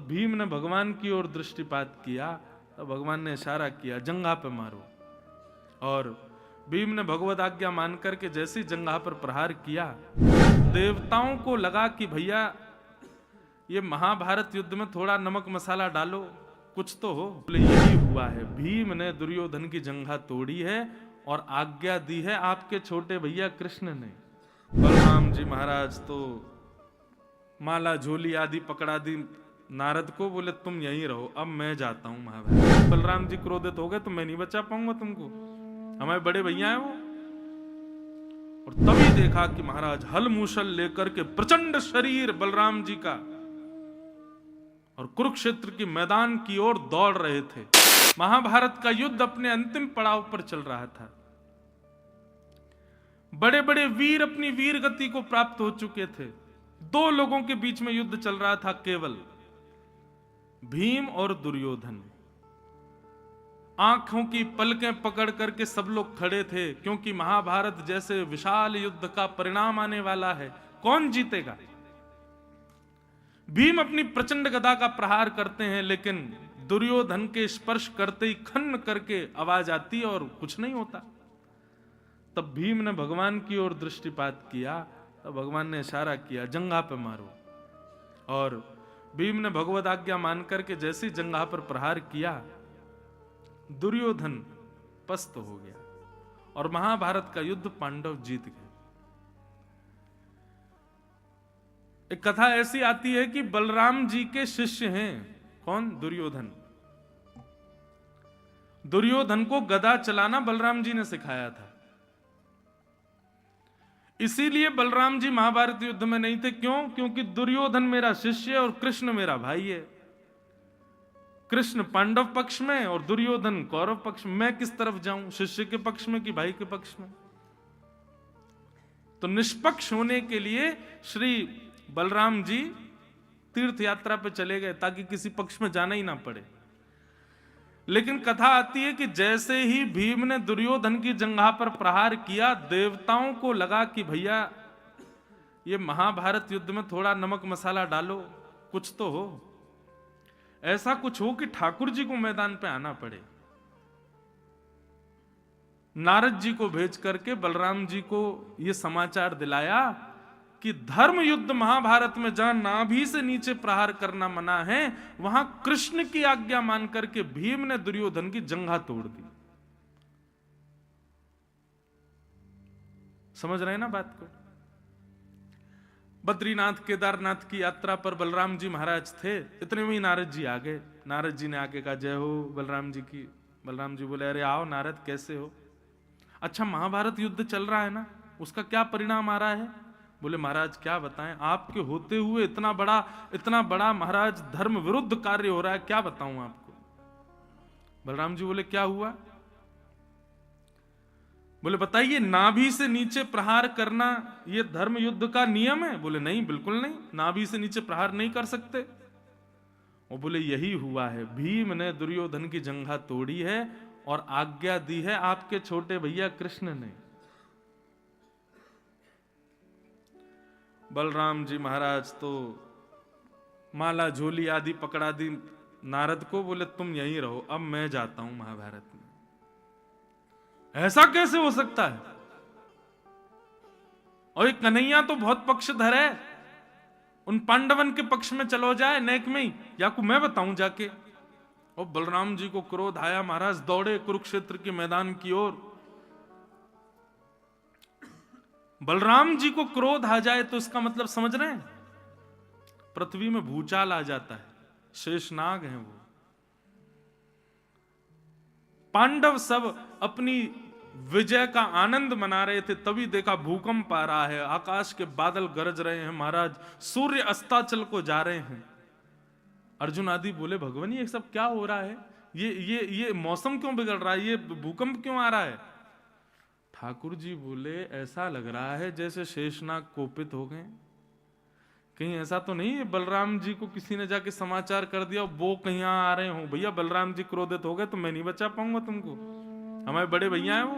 भीम ने भगवान की ओर दृष्टिपात किया तो भगवान ने इशारा किया जंघा पे मारो, और भीम ने भगवत आज्ञा मान करके जैसे ही जंघा पर प्रहार किया, देवताओं को लगा कि भैया ये महाभारत युद्ध में थोड़ा नमक मसाला डालो, कुछ तो हो। बोले यही हुआ है, भीम ने दुर्योधन की जंघा तोड़ी है और आज्ञा दी है आपके छोटे भैया कृष्ण ने। बलराम जी महाराज तो माला झोली आदि पकड़ा दी नारद को, बोले तुम यहीं रहो, अब मैं जाता हूं महाभारत। बलराम जी क्रोधित हो गए, तो मैं नहीं बचा पाऊंगा तुमको, हमारे बड़े भैया हैं वो। और तभी देखा कि महाराज हल मूसल लेकर के प्रचंड शरीर बलराम जी का और कुरुक्षेत्र के मैदान की ओर दौड़ रहे थे। महाभारत का युद्ध अपने अंतिम पड़ाव पर चल रहा था। बड़े बड़े वीर अपनी वीर गति को प्राप्त हो चुके थे। दो लोगों के बीच में युद्ध चल रहा था, केवल भीम और दुर्योधन। आंखों की पलकें पकड़ करके सब लोग खड़े थे, क्योंकि महाभारत जैसे विशाल युद्ध का परिणाम आने वाला है। कौन जीतेगा? भीम अपनी प्रचंड गदा का प्रहार करते हैं, लेकिन दुर्योधन के स्पर्श करते ही खन्न करके आवाज आती और कुछ नहीं होता। तब भीम ने भगवान की ओर दृष्टिपात किया तो भगवान ने इशारा किया जंघा पे मारो, और भीम ने भगवत आज्ञा मान करके जैसे ही जंघा पर प्रहार किया, दुर्योधन पस्त हो गया और महाभारत का युद्ध पांडव जीत गए। एक कथा ऐसी आती है कि बलराम जी के शिष्य हैं कौन? दुर्योधन। दुर्योधन को गदा चलाना बलराम जी ने सिखाया था, इसीलिए बलराम जी महाभारत युद्ध में नहीं थे। क्यों? क्योंकि दुर्योधन मेरा शिष्य है और कृष्ण मेरा भाई है। कृष्ण पांडव पक्ष में और दुर्योधन कौरव पक्ष में। मैं किस तरफ जाऊं, शिष्य के पक्ष में कि भाई के पक्ष में? तो निष्पक्ष होने के लिए श्री बलराम जी तीर्थ यात्रा पे चले गए, ताकि किसी पक्ष में जाना ही ना पड़े। लेकिन कथा आती है कि जैसे ही भीम ने दुर्योधन की जंघा पर प्रहार किया, देवताओं को लगा कि भैया ये महाभारत युद्ध में थोड़ा नमक मसाला डालो, कुछ तो हो। ऐसा कुछ हो कि ठाकुर जी को मैदान पे आना पड़े। नारद जी को भेज करके बलराम जी को यह समाचार दिलाया कि धर्म युद्ध महाभारत में जहां नाभि से नीचे प्रहार करना मना है, वहां कृष्ण की आज्ञा मान करके भीम ने दुर्योधन की जंघा तोड़ दी। समझ रहे हैं ना बात को? बद्रीनाथ केदारनाथ की यात्रा पर बलराम जी महाराज थे, इतने में ही नारद जी आ गए। नारद जी ने आके कहा जय हो बलराम जी की। बलराम जी बोले अरे आओ नारद, कैसे हो? अच्छा महाभारत युद्ध चल रहा है ना, उसका क्या परिणाम आ रहा है? बोले महाराज क्या बताएं, आपके होते हुए इतना बड़ा महाराज धर्म विरुद्ध कार्य हो रहा है, क्या बताऊं आपको। बलराम जी बोले क्या हुआ? बोले बताइए, नाभि से नीचे प्रहार करना यह धर्म युद्ध का नियम है? बोले नहीं, बिल्कुल नहीं, नाभि से नीचे प्रहार नहीं कर सकते। वो बोले यही हुआ है, भीम ने दुर्योधन की जंघा तोड़ी है और आज्ञा दी है आपके छोटे भैया कृष्ण ने। बलराम जी महाराज तो माला झोली आदि पकड़ा दी नारद को, बोले तुम यहीं रहो, अब मैं जाता हूं महाभारत में। ऐसा कैसे हो सकता है? और ये कन्हैया तो बहुत पक्षधर है, उन पांडवन के पक्ष में चलो जाए नेक में ही, या को मैं बताऊं जाके। और बलराम जी को क्रोध आया, महाराज दौड़े कुरुक्षेत्र के मैदान की ओर। बलराम जी को क्रोध आ जाए तो इसका मतलब समझ रहे हैं, पृथ्वी में भूचाल आ जाता है, शेषनाग हैं वो। पांडव सब अपनी विजय का आनंद मना रहे थे, तभी देखा भूकंप आ रहा है, आकाश के बादल गरज रहे हैं, महाराज सूर्य अस्ताचल को जा रहे हैं। अर्जुन आदि बोले भगवान ये सब क्या हो रहा है, ये मौसम क्यों बिगड़ रहा है, ये भूकंप क्यों आ रहा है? ठाकुर जी बोले ऐसा लग रहा है जैसे शेषनाग कोपित हो गए। कहीं ऐसा तो नहीं है बलराम जी को किसी ने जाके समाचार कर दिया वो कहीं आ रहे हो? भैया बलराम जी क्रोधित हो गए तो मैं नहीं बचा पाऊंगा तुमको, हमारे बड़े भैया हैं वो।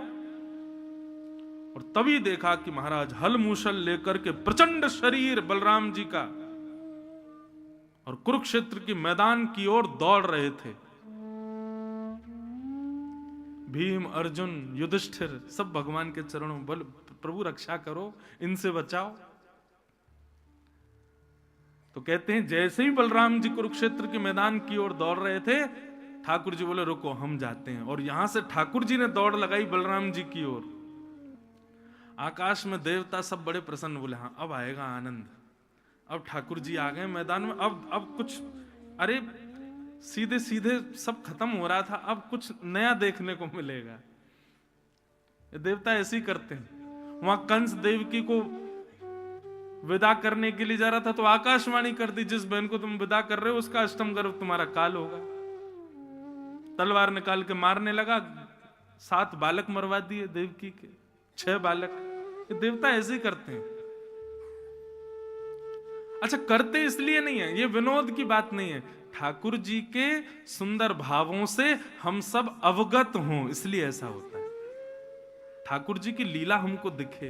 और तभी देखा कि महाराज हल मूसल लेकर के प्रचंड शरीर बलराम जी का और कुरुक्षेत्र की मैदान की ओर दौड़ रहे थे। भीम, अर्जुन, युधिष्ठिर सब भगवान के चरणों, बोल प्रभु रक्षा करो, इनसे बचाओ। तो कहते हैं जैसे ही बलराम जी कुरुक्षेत्र के मैदान की ओर दौड़ रहे थे, ठाकुर जी बोले रुको हम जाते हैं। और यहां से ठाकुर जी ने दौड़ लगाई बलराम जी की ओर। आकाश में देवता सब बड़े प्रसन्न, बोले हाँ अब आएगा आनंद, अब ठाकुर जी आ गए मैदान में, अब कुछ, अरे सीधे सीधे सब खत्म हो रहा था, अब कुछ नया देखने को मिलेगा। ये देवता ऐसे ही करते हैं। वहां कंस देवकी को विदा करने के लिए जा रहा था तो आकाशवाणी कर दी, जिस बहन को तुम विदा कर रहे हो उसका अष्टम गर्भ तुम्हारा काल होगा। तलवार निकाल के मारने लगा, 7 बालक मरवा दिए देवकी के, 6 बालक। ये देवता ऐसे ही करते हैं। अच्छा, करते इसलिए नहीं है, ये विनोद की बात नहीं है, ठाकुर जी के सुंदर भावों से हम सब अवगत हों इसलिए ऐसा होता है। ठाकुर जी की लीला हमको दिखे।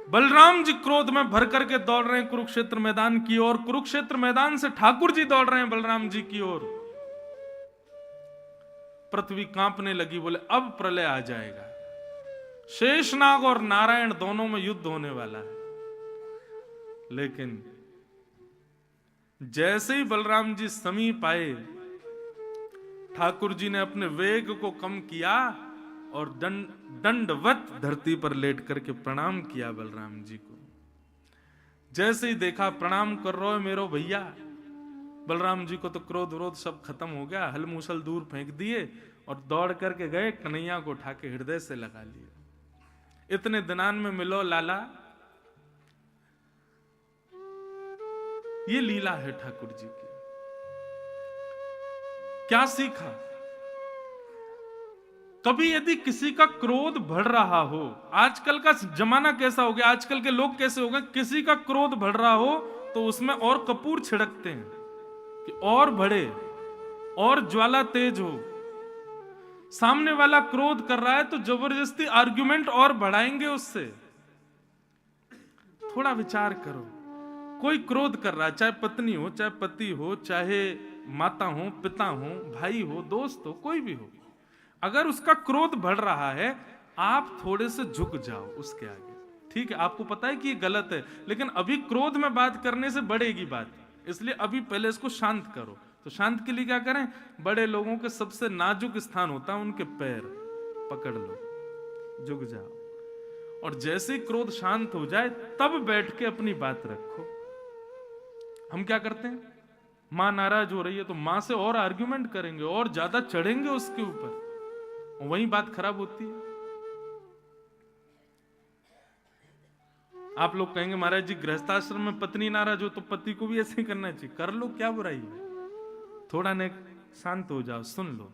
बलराम जी क्रोध में भर करके दौड़ रहे हैं कुरुक्षेत्र मैदान की ओर। कुरुक्षेत्र मैदान से ठाकुर जी दौड़ रहे हैं बलराम जी की ओर। पृथ्वी कांपने लगी, बोले अब प्रलय आ जाएगा। शेषनाग और नारायण दोनों में युद्ध होने वाला है। लेकिन जैसे ही बलराम जी समीप आए, ठाकुर जी ने अपने वेग को कम किया और दंडवत धरती पर लेट करके प्रणाम किया बलराम जी को। जैसे ही देखा प्रणाम कर रहे हो मेरो भैया, बलराम जी को तो क्रोध विरोध सब खत्म हो गया, हल मूसल दूर फेंक दिए और दौड़ करके गए, कन्हैया को उठा के हृदय से लगा लिया। इतने दिनान में मिलो लाला। ये लीला है ठाकुर जी की। क्या सीखा? कभी यदि किसी का क्रोध बढ़ रहा हो, आजकल का जमाना कैसा हो गया, आजकल के लोग कैसे हो गए, किसी का क्रोध बढ़ रहा हो तो उसमें और कपूर छिड़कते हैं कि और बढ़े और ज्वाला तेज हो। सामने वाला क्रोध कर रहा है तो जबरदस्ती आर्गुमेंट और बढ़ाएंगे उससे। थोड़ा विचार करो, कोई क्रोध कर रहा है, चाहे पत्नी हो, चाहे पति हो, चाहे माता हो, पिता हो, भाई हो, दोस्त हो, कोई भी हो, अगर उसका क्रोध बढ़ रहा है, आप थोड़े से झुक जाओ उसके आगे। ठीक है, आपको पता है कि ये गलत है, लेकिन अभी क्रोध में बात करने से बढ़ेगी बात, इसलिए अभी पहले इसको शांत करो। तो शांत के लिए क्या करें? बड़े लोगों के सबसे नाजुक स्थान होता है उनके पैर, पकड़ लो, झुक जाओ। और जैसे ही क्रोध शांत हो जाए तब बैठ के अपनी बात रखो। हम क्या करते हैं? मां नाराज हो रही है तो मां से और आर्ग्यूमेंट करेंगे और ज्यादा चढ़ेंगे उसके ऊपर, वही बात खराब होती है। आप लोग कहेंगे महाराज जी गृहस्थाश्रम में पत्नी नाराज हो तो पति को भी ऐसे ही करना चाहिए। कर लो, क्या बुराई है? थोड़ा ने शांत हो जाओ, सुन लो।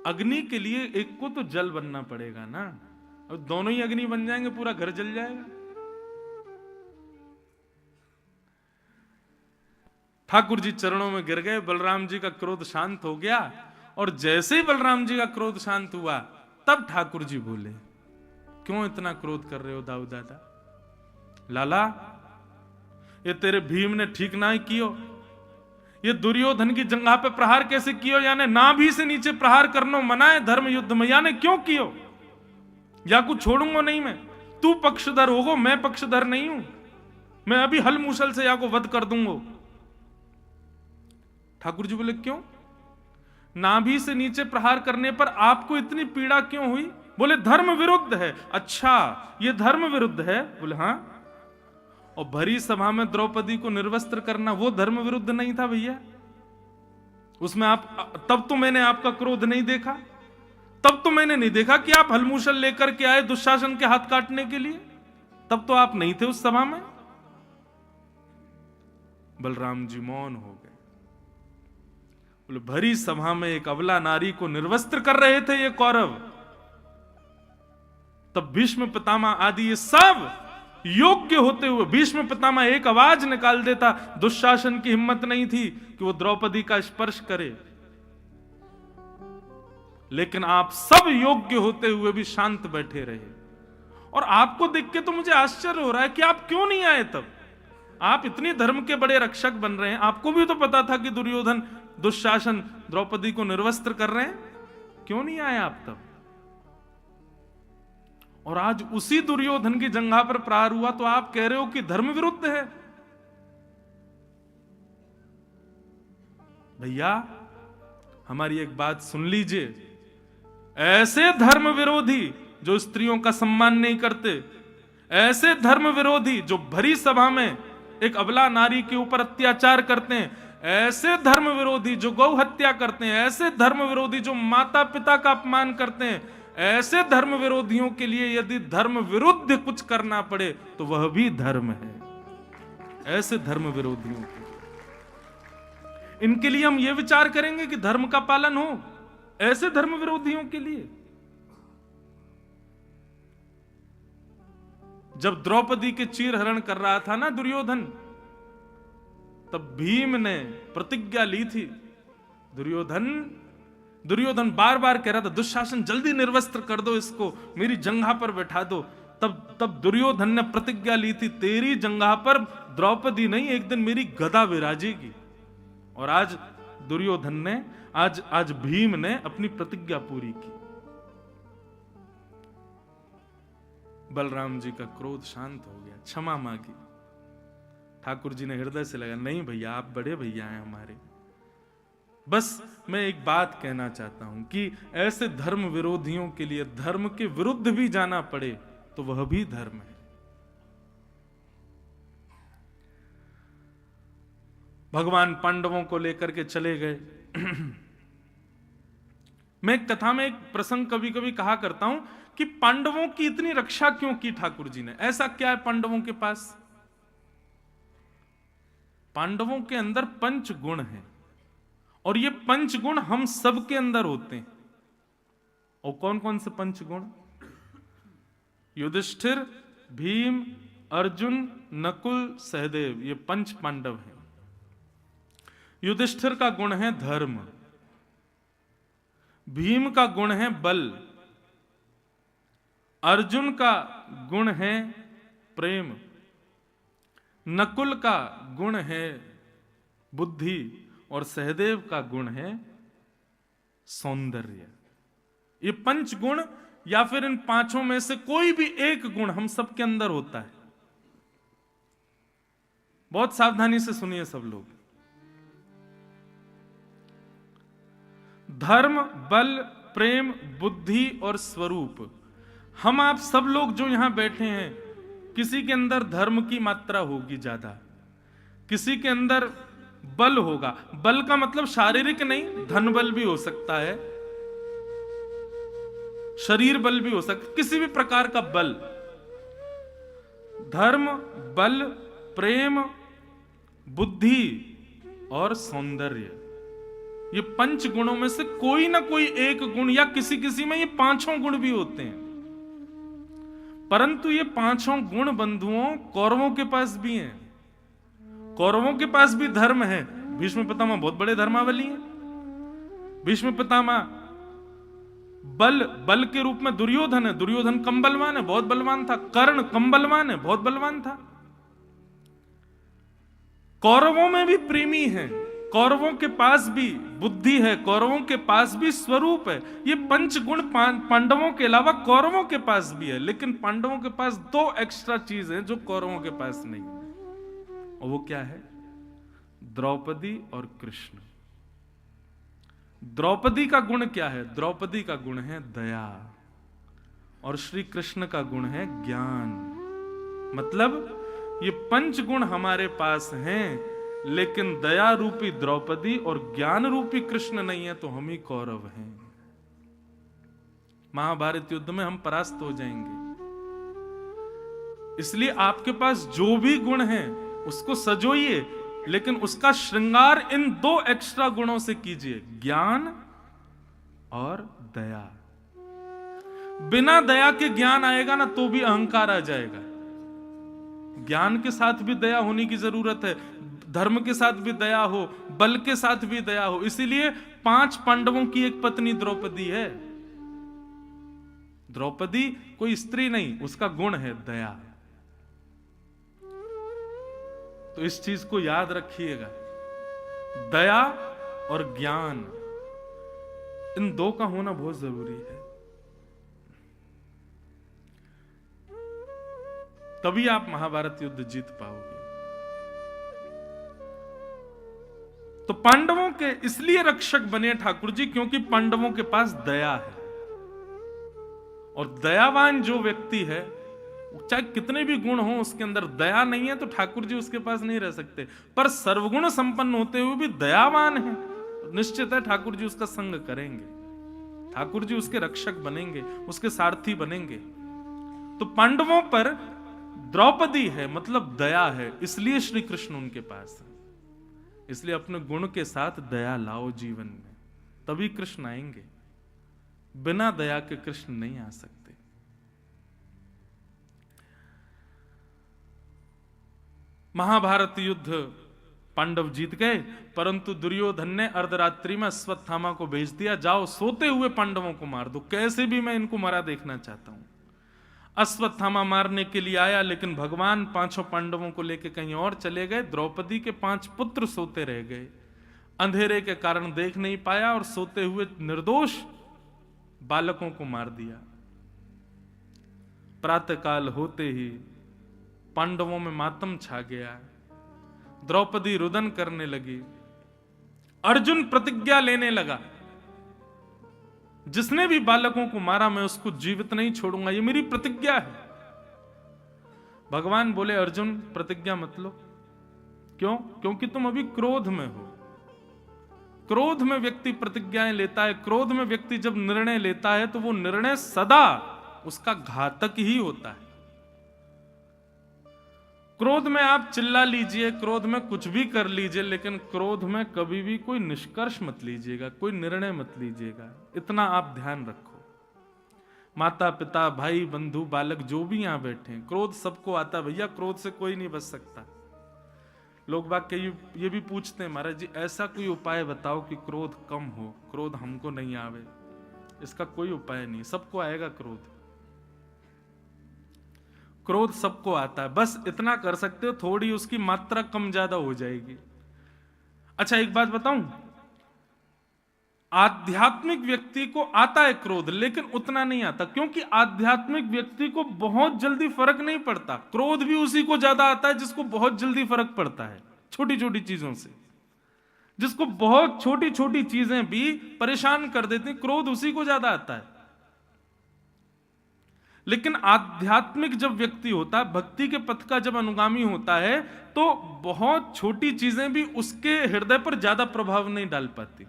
अग्नि के लिए एक को तो जल बनना पड़ेगा ना, अब दोनों ही अग्नि बन जाएंगे पूरा घर जल जाएगा। ठाकुर जी चरणों में गिर गए, बलराम जी का क्रोध शांत हो गया। और जैसे ही बलराम जी का क्रोध शांत हुआ तब ठाकुर जी बोले, क्यों इतना क्रोध कर रहे हो दाऊ दादा? लाला, ये तेरे भीम ने ठीक ना ही कियो, ये दुर्योधन की जंघा पे प्रहार कैसे कियो, यानी नाभि से नीचे प्रहार करनो मना है धर्म युद्ध में, यानी क्यों कियो? या कुछ छोड़ूंगा नहीं मैं, तू पक्षधर होगो, मैं पक्षधर नहीं हूं, मैं अभी हल मूसल से या को वध कर दूंगा। ठाकुर जी बोले क्यों? नाभि से नीचे प्रहार करने पर आपको इतनी पीड़ा क्यों हुई? बोले धर्म विरुद्ध है। अच्छा, ये धर्म विरुद्ध है? बोले हाँ। और भरी सभा में द्रौपदी को निर्वस्त्र करना वो धर्म विरुद्ध नहीं था भैया? उसमें आप, तब तो मैंने आपका क्रोध नहीं देखा, तब तो मैंने नहीं देखा कि आप हलमूसल लेकर के आए दुशासन के हाथ काटने के लिए, तब तो आप नहीं थे उस सभा में। बलराम जी मौन हो गए। बोले भरी सभा में एक अबला नारी को निर्वस्त्र कर रहे थे ये कौरव, तब भीष्म पितामह आदि ये सब योग्य होते हुए भीष्म पितामह एक आवाज निकाल देता, दुशासन की हिम्मत नहीं थी कि वो द्रौपदी का स्पर्श करे। लेकिन आप सब योग्य होते हुए भी शांत बैठे रहे। और आपको देख के तो मुझे आश्चर्य हो रहा है कि आप क्यों नहीं आए तब? आप इतनी धर्म के बड़े रक्षक बन रहे हैं, आपको भी तो पता था कि दुर्योधन दुशासन द्रौपदी को निर्वस्त्र कर रहे हैं, क्यों नहीं आए आप तब? और आज उसी दुर्योधन की जंघा पर प्रहार हुआ तो आप कह रहे हो कि धर्म विरुद्ध है। भैया हमारी एक बात सुन लीजिए, ऐसे धर्म विरोधी जो स्त्रियों का सम्मान नहीं करते, ऐसे धर्म विरोधी जो भरी सभा में एक अबला नारी के ऊपर अत्याचार करते हैं, ऐसे धर्म विरोधी जो गौ हत्या करते हैं, ऐसे धर्म विरोधी जो माता पिता का अपमान करते हैं, ऐसे धर्म विरोधियों के लिए यदि धर्म विरुद्ध कुछ करना पड़े तो वह भी धर्म है। ऐसे धर्म विरोधियों के इनके लिए हम यह विचार करेंगे कि धर्म का पालन हो, ऐसे धर्म विरोधियों के लिए। जब द्रौपदी के चीर हरण कर रहा था ना दुर्योधन, तब भीम ने प्रतिज्ञा ली थी। दुर्योधन बार बार कह रहा था दुशासन जल्दी निर्वस्त्र कर दो इसको, मेरी जंघा पर बैठा दो। तब दुर्योधन ने प्रतिज्ञा ली थी, तेरी जंघा पर द्रौपदी नहीं, एक दिन मेरी गदा विराजेगी। और आज दुर्योधन ने, आज भीम ने अपनी प्रतिज्ञा पूरी की। बलराम जी का क्रोध शांत हो गया, क्षमा मांगी। ठाकुर जी ने हृदय से लगा, नहीं भैया आप बड़े भैया हैं हमारे, बस मैं एक बात कहना चाहता हूं कि ऐसे धर्म विरोधियों के लिए धर्म के विरुद्ध भी जाना पड़े तो वह भी धर्म है। भगवान पांडवों को लेकर के चले गए। मैं एक कथा में एक प्रसंग कभी कभी कहा करता हूं कि पांडवों की इतनी रक्षा क्यों की ठाकुर जी ने, ऐसा क्या है पांडवों के पास? पांडवों के अंदर पंच गुण हैं और ये पंच गुण हम सब के अंदर होते हैं। और कौन कौन से पंच गुण? युधिष्ठिर, भीम, अर्जुन, नकुल, सहदेव, ये पंच पांडव हैं। युधिष्ठिर का गुण है धर्म, भीम का गुण है बल, अर्जुन का गुण है प्रेम, नकुल का गुण है बुद्धि और सहदेव का गुण है सौंदर्य। ये पंच गुण या फिर इन पांचों में से कोई भी एक गुण हम सब के अंदर होता है। बहुत सावधानी से सुनिए सब लोग। धर्म, बल, प्रेम, बुद्धि और स्वरूप, हम आप सब लोग जो यहां बैठे हैं, किसी के अंदर धर्म की मात्रा होगी ज्यादा, किसी के अंदर बल होगा। बल का मतलब शारीरिक नहीं, धन बल भी हो सकता है, शरीर बल भी हो सकता है, किसी भी प्रकार का बल। धर्म, बल, प्रेम, बुद्धि और सौंदर्य, ये पंच गुणों में से कोई ना कोई एक गुण, या किसी किसी में ये पांचों गुण भी होते हैं। परंतु ये पांचों गुण बंधुओं कौरवों के पास भी हैं। कौरवों के पास भी धर्म है। भीष्म पितामह बहुत बड़े धर्मावली हैं। भीष्म पितामह बल के रूप में दुर्योधन है, दुर्योधन कम बलवान है, बहुत बलवान था। कर्ण कम बलवान है, बहुत बलवान था। कौरवों में भी प्रेमी है, कौरवों के पास भी बुद्धि है, कौरवों के पास भी स्वरूप है। ये पंच गुण पांडवों के अलावा कौरवों के पास भी है, लेकिन पांडवों के पास दो एक्स्ट्रा चीज है जो कौरवों के पास नहीं है। और वो क्या है? द्रौपदी और कृष्ण। द्रौपदी का गुण क्या है? द्रौपदी का गुण है दया, और श्री कृष्ण का गुण है ज्ञान। मतलब ये पंच गुण हमारे पास हैं, लेकिन दया रूपी द्रौपदी और ज्ञान रूपी कृष्ण नहीं है तो हम ही कौरव हैं। महाभारत युद्ध में हम परास्त हो जाएंगे। इसलिए आपके पास जो भी गुण है उसको सजोइए, लेकिन उसका श्रृंगार इन दो एक्स्ट्रा गुणों से कीजिए, ज्ञान और दया। बिना दया के ज्ञान आएगा ना तो भी अहंकार आ जाएगा। ज्ञान के साथ भी दया होने की जरूरत है, धर्म के साथ भी दया हो, बल के साथ भी दया हो। इसीलिए 5 पांडवों की एक पत्नी द्रौपदी है। द्रौपदी कोई स्त्री नहीं, उसका गुण है दया। तो इस चीज को याद रखिएगा, दया और ज्ञान, इन दो का होना बहुत जरूरी है। तभी आप महाभारत युद्ध जीत पाओगे। तो पांडवों के इसलिए रक्षक बने ठाकुर जी क्योंकि पांडवों के पास दया है। और दयावान जो व्यक्ति है, चाहे कितने भी गुण हो, उसके अंदर दया नहीं है तो ठाकुर जी उसके पास नहीं रह सकते। पर सर्वगुण संपन्न होते हुए भी दयावान है, निश्चित है ठाकुर जी उसका संग करेंगे, ठाकुर जी उसके रक्षक बनेंगे, उसके सारथी बनेंगे। तो पांडवों पर द्रौपदी है, मतलब दया है, इसलिए श्री कृष्ण उनके पास है। इसलिए अपने गुण के साथ दया लाओ जीवन में, तभी कृष्ण आएंगे। बिना दया के कृष्ण नहीं आ सकते। महाभारत युद्ध पांडव जीत गए, परंतु दुर्योधन ने अर्धरात्रि में अश्वत्थामा को भेज दिया, जाओ सोते हुए पांडवों को मार दो, कैसे भी मैं इनको मरा देखना चाहता हूं। अश्वत्थामा मारने के लिए आया, लेकिन भगवान पांचों पांडवों को लेकर कहीं और चले गए। द्रौपदी के 5 पुत्र सोते रह गए, अंधेरे के कारण देख नहीं पाया और सोते हुए निर्दोष बालकों को मार दिया। प्रातःकाल होते ही पांडवों में मातम छा गया, द्रौपदी रुदन करने लगी। अर्जुन प्रतिज्ञा लेने लगा, जिसने भी बालकों को मारा मैं उसको जीवित नहीं छोड़ूंगा, ये मेरी प्रतिज्ञा है। भगवान बोले अर्जुन प्रतिज्ञा मत लो। क्यों? क्योंकि तुम अभी क्रोध में हो। क्रोध में व्यक्ति प्रतिज्ञाएं लेता है, क्रोध में व्यक्ति जब निर्णय लेता है तो वो निर्णय सदा उसका घातक ही होता है। क्रोध में आप चिल्ला लीजिए, क्रोध में कुछ भी कर लीजिए, लेकिन क्रोध में कभी भी कोई निष्कर्ष मत लीजिएगा, कोई निर्णय मत लीजिएगा, इतना आप ध्यान रखो। माता पिता भाई बंधु बालक जो भी यहां बैठे हैं, क्रोध सबको आता है भैया, क्रोध से कोई नहीं बच सकता। लोग बाग के ये भी पूछते हैं महाराज जी ऐसा कोई उपाय बताओ कि क्रोध कम हो, क्रोध हमको नहीं आवे। इसका कोई उपाय नहीं, सबको आएगा क्रोध, क्रोध सबको आता है, बस इतना कर सकते हो थोड़ी उसकी मात्रा कम ज्यादा हो जाएगी। अच्छा एक बात बताऊं, आध्यात्मिक व्यक्ति को आता है क्रोध, लेकिन उतना नहीं आता, क्योंकि आध्यात्मिक व्यक्ति को बहुत जल्दी फर्क नहीं पड़ता। क्रोध भी उसी को ज्यादा आता है जिसको बहुत जल्दी फर्क पड़ता है छोटी छोटी चीजों से, जिसको बहुत छोटी छोटी चीजें भी परेशान कर देती, क्रोध उसी को ज्यादा आता है। लेकिन आध्यात्मिक जब व्यक्ति होता है, भक्ति के पथ का जब अनुगामी होता है, तो बहुत छोटी चीजें भी उसके हृदय पर ज्यादा प्रभाव नहीं डाल पाती।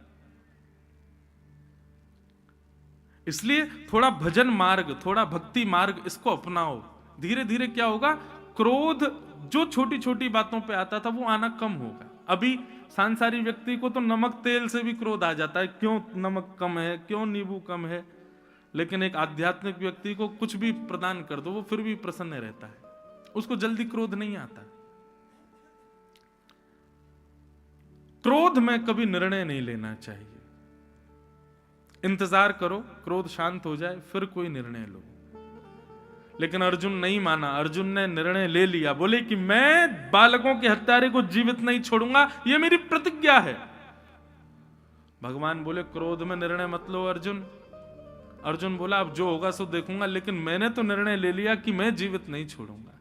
इसलिए थोड़ा भजन मार्ग, थोड़ा भक्ति मार्ग इसको अपनाओ। धीरे धीरे क्या होगा, क्रोध जो छोटी छोटी बातों पे आता था वो आना कम होगा। अभी सांसारिक व्यक्ति को तो नमक तेल से भी क्रोध आ जाता है, क्यों नमक कम है, क्यों नींबू कम है। लेकिन एक आध्यात्मिक व्यक्ति को कुछ भी प्रदान कर दो वो फिर भी प्रसन्न रहता है, उसको जल्दी क्रोध नहीं आता। क्रोध में कभी निर्णय नहीं लेना चाहिए, इंतजार करो क्रोध शांत हो जाए फिर कोई निर्णय लो। लेकिन अर्जुन नहीं माना, अर्जुन ने निर्णय ले लिया, बोले कि मैं बालकों के हत्यारे को जीवित नहीं छोड़ूंगा, ये मेरी प्रतिज्ञा है। भगवान बोले क्रोध में निर्णय मत लो अर्जुन। अर्जुन बोला अब जो होगा सो देखूंगा, लेकिन मैंने तो निर्णय ले लिया कि मैं जीवित नहीं छोड़ूंगा।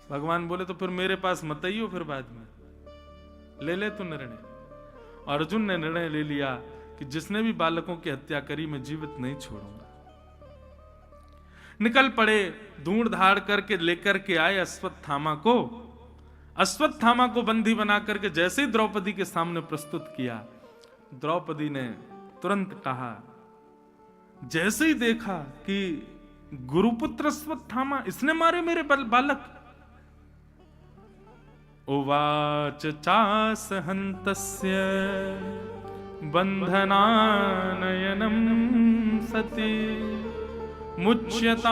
भगवान बोले तो फिर मेरे पास मत आइयो, फिर बाद में ले तो निर्णय। अर्जुन ने निर्णय ले लिया कि जिसने भी बालकों की हत्या करी मैं जीवित नहीं छोड़ूंगा। निकल पड़े, ढूंढ धाड़ करके लेकर के आए अश्वत्थामा को। अश्वत्थामा को बंदी बना करके जैसे ही द्रौपदी के सामने प्रस्तुत किया, द्रौपदी ने तुरंत कहा, जैसे ही देखा कि गुरुपुत्र अश्वत्थामा इसने मारे मेरे बालक, उवाच चासहन्तस्य बन्धनानयनं सति मुच्यतामेष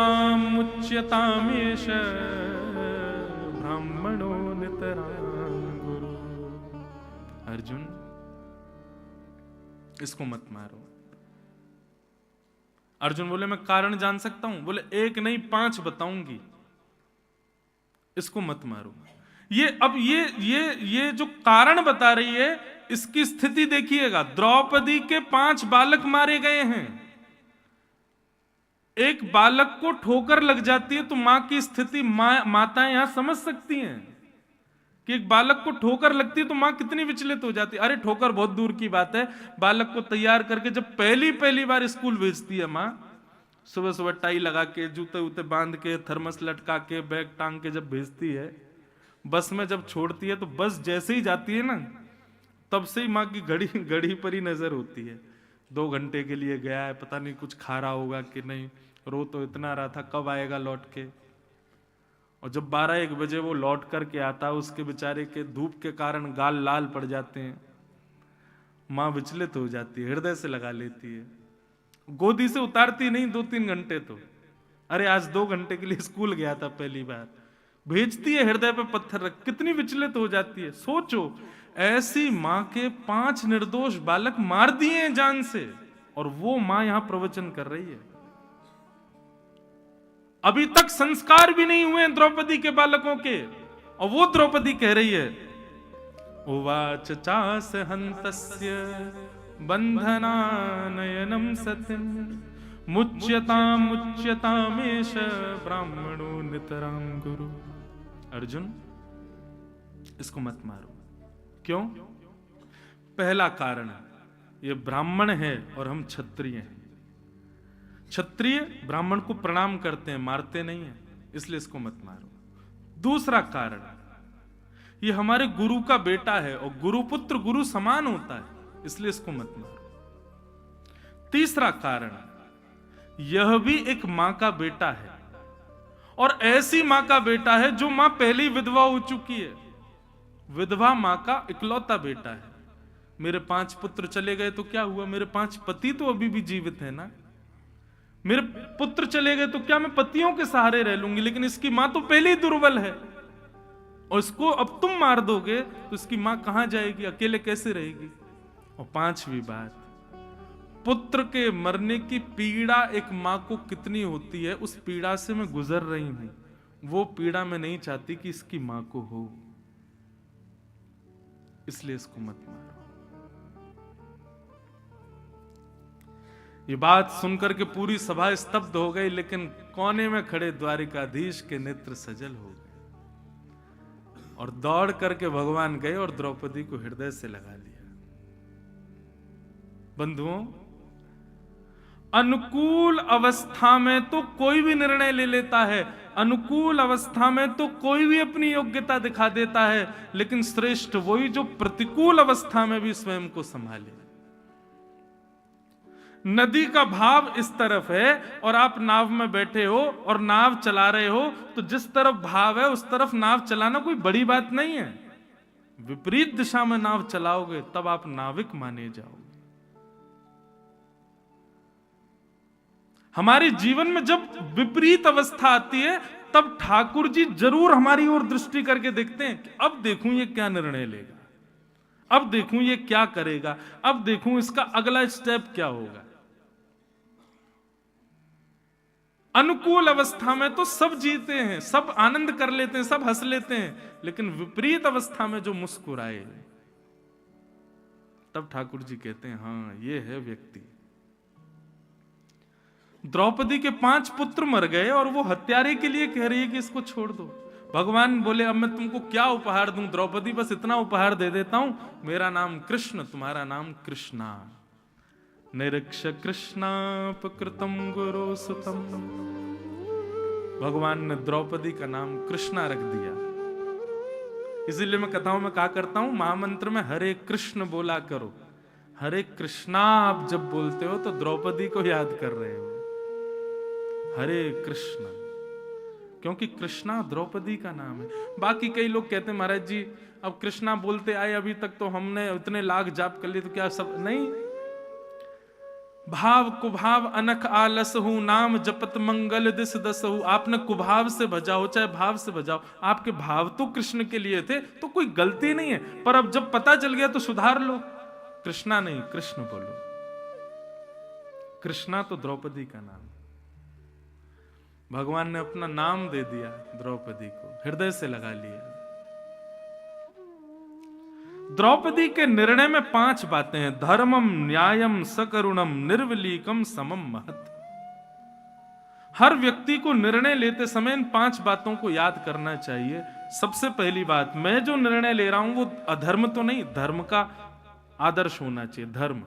ब्राह्मणो नितरां गुरु। अर्जुन इसको मत मारो। अर्जुन बोले मैं कारण जान सकता हूं? बोले 1 नहीं 5 बताऊंगी, इसको मत मारो। ये जो कारण बता रही है, इसकी स्थिति देखिएगा। द्रौपदी के 5 बालक मारे गए हैं। एक बालक को ठोकर लग जाती है तो मां की स्थिति माताएं यहां समझ सकती हैं कि एक बालक को ठोकर लगती है तो मां कितनी विचलित हो जाती है। अरे ठोकर बहुत दूर की बात है, बालक को तैयार करके जब पहली बार स्कूल भेजती है मां, सुबह सुबह टाई लगा के, जूते उते बांध के, थर्मस लटका के, बैग टांग के जब भेजती है, बस में जब छोड़ती है तो बस जैसे ही जाती है ना, तब से ही माँ की घड़ी पर ही नजर होती है। 2 घंटे के लिए गया है, पता नहीं कुछ खा रहा होगा कि नहीं, रो तो इतना रहा था, कब आएगा लौट के। और जब 12-1 बजे वो लौट करके आता है, उसके बेचारे के धूप के कारण गाल लाल पड़ जाते हैं, माँ विचलित हो जाती है, हृदय से लगा लेती है, गोदी से उतारती नहीं 2-3 घंटे तो। अरे आज 2 घंटे के लिए स्कूल गया था पहली बार, भेजती है, हृदय पे पत्थर रख, कितनी विचलित हो जाती है। सोचो, ऐसी मां के 5 निर्दोष बालक मार दिए हैं जान से, और वो मां यहां प्रवचन कर रही है। अभी तक संस्कार भी नहीं हुए द्रौपदी के बालकों के, और वो द्रौपदी कह रही है, उवाच चास हंतस्य बंधनानयनम सतिम मुच्यतामेष ब्राह्मणो नितराम गुरु। अर्जुन, इसको मत मारो। क्यों? पहला कारण, ये ब्राह्मण है और हम क्षत्रिय हैं। क्षत्रिय ब्राह्मण को प्रणाम करते हैं, मारते नहीं है, इसलिए इसको मत मारो। दूसरा कारण, ये हमारे गुरु का बेटा है और गुरुपुत्र गुरु समान होता है, इसलिए इसको मत मारो। तीसरा कारण, यह भी एक मां का बेटा है, और ऐसी मां का बेटा है जो मां पहले ही विधवा हो चुकी है, विधवा मां का इकलौता बेटा है। मेरे 5 पुत्र चले गए तो क्या हुआ, मेरे 5 पति तो अभी भी जीवित है ना। मेरे पुत्र चले गए तो क्या मैं पतियों के सहारे रह लूंगी, लेकिन इसकी मां तो पहले ही दुर्बल है, और इसको अब तुम मार दोगे तो इसकी मां कहां जाएगी, अकेले कैसे रहेगी। और 5वीं बात, पुत्र के मरने की पीड़ा एक मां को कितनी होती है, उस पीड़ा से मैं गुजर रही हूं, वो पीड़ा मैं नहीं चाहती कि इसकी मां को हो, इसलिए इसको मत मारो। ये बात सुनकर के पूरी सभा स्तब्ध हो गई, लेकिन कोने में खड़े द्वारिकाधीश के नेत्र सजल हो गए, और दौड़ करके भगवान गए और द्रौपदी को हृदय से लगा लिया। बंधुओं, अनुकूल अवस्था में तो कोई भी निर्णय ले लेता है, अनुकूल अवस्था में तो कोई भी अपनी योग्यता दिखा देता है, लेकिन श्रेष्ठ वही जो प्रतिकूल अवस्था में भी स्वयं को संभाले। नदी का भाव इस तरफ है और आप नाव में बैठे हो और नाव चला रहे हो, तो जिस तरफ भाव है उस तरफ नाव चलाना कोई बड़ी बात नहीं है। विपरीत दिशा में नाव चलाओगे तब आप नाविक माने जाओगे। हमारे जीवन में जब विपरीत अवस्था आती है तब ठाकुर जी जरूर हमारी ओर दृष्टि करके देखते हैं कि अब देखूं ये क्या निर्णय लेगा, अब देखूं ये क्या करेगा, अब देखूं इसका अगला स्टेप क्या होगा। अनुकूल अवस्था में तो सब जीते हैं, सब आनंद कर लेते हैं, सब हंस लेते हैं, लेकिन विपरीत अवस्था में जो मुस्कुराए तब ठाकुर जी कहते हैं हाँ ये है व्यक्ति। द्रौपदी के 5 पुत्र मर गए और वो हत्यारे के लिए कह रही है कि इसको छोड़ दो। भगवान बोले अब मैं तुमको क्या उपहार दूं द्रौपदी, बस इतना उपहार दे देता हूं, मेरा नाम कृष्ण, तुम्हारा नाम कृष्णा। निरीक्ष कृष्णापकृतम गुरु सुतम। भगवान ने द्रौपदी का नाम कृष्णा रख दिया। इसीलिए मैं कथाओं में कहा करता हूं, महामंत्र में हरे कृष्ण बोला करो। हरे कृष्णा आप जब बोलते हो तो द्रौपदी को याद कर रहे हो, हरे कृष्ण, क्योंकि कृष्णा द्रौपदी का नाम है। बाकी कई लोग कहते हैं महाराज जी अब कृष्णा बोलते आए अभी तक तो हमने इतने लाख जाप कर लिए तो क्या सब नहीं। भाव कुभाव अनख आलसहु नाम जपत मंगल दिस दसहु। आपने कुभाव से बजाओ चाहे भाव से बजाओ, आपके भाव तो कृष्ण के लिए थे तो कोई गलती नहीं है, पर अब जब पता चल गया तो सुधार लो। कृष्णा नहीं कृष्ण बोलो। कृष्णा तो द्रौपदी का नाम, भगवान ने अपना नाम दे दिया द्रौपदी को, हृदय से लगा लिया। द्रौपदी के निर्णय में 5 बातें हैं। धर्मम, न्यायम, सकरुणम, निर्विलीकम, समम, महत्। हर व्यक्ति को निर्णय लेते समय इन 5 बातों को याद करना चाहिए। सबसे पहली बात, मैं जो निर्णय ले रहा हूं वो अधर्म तो नहीं, धर्म का आदर्श होना चाहिए, धर्म।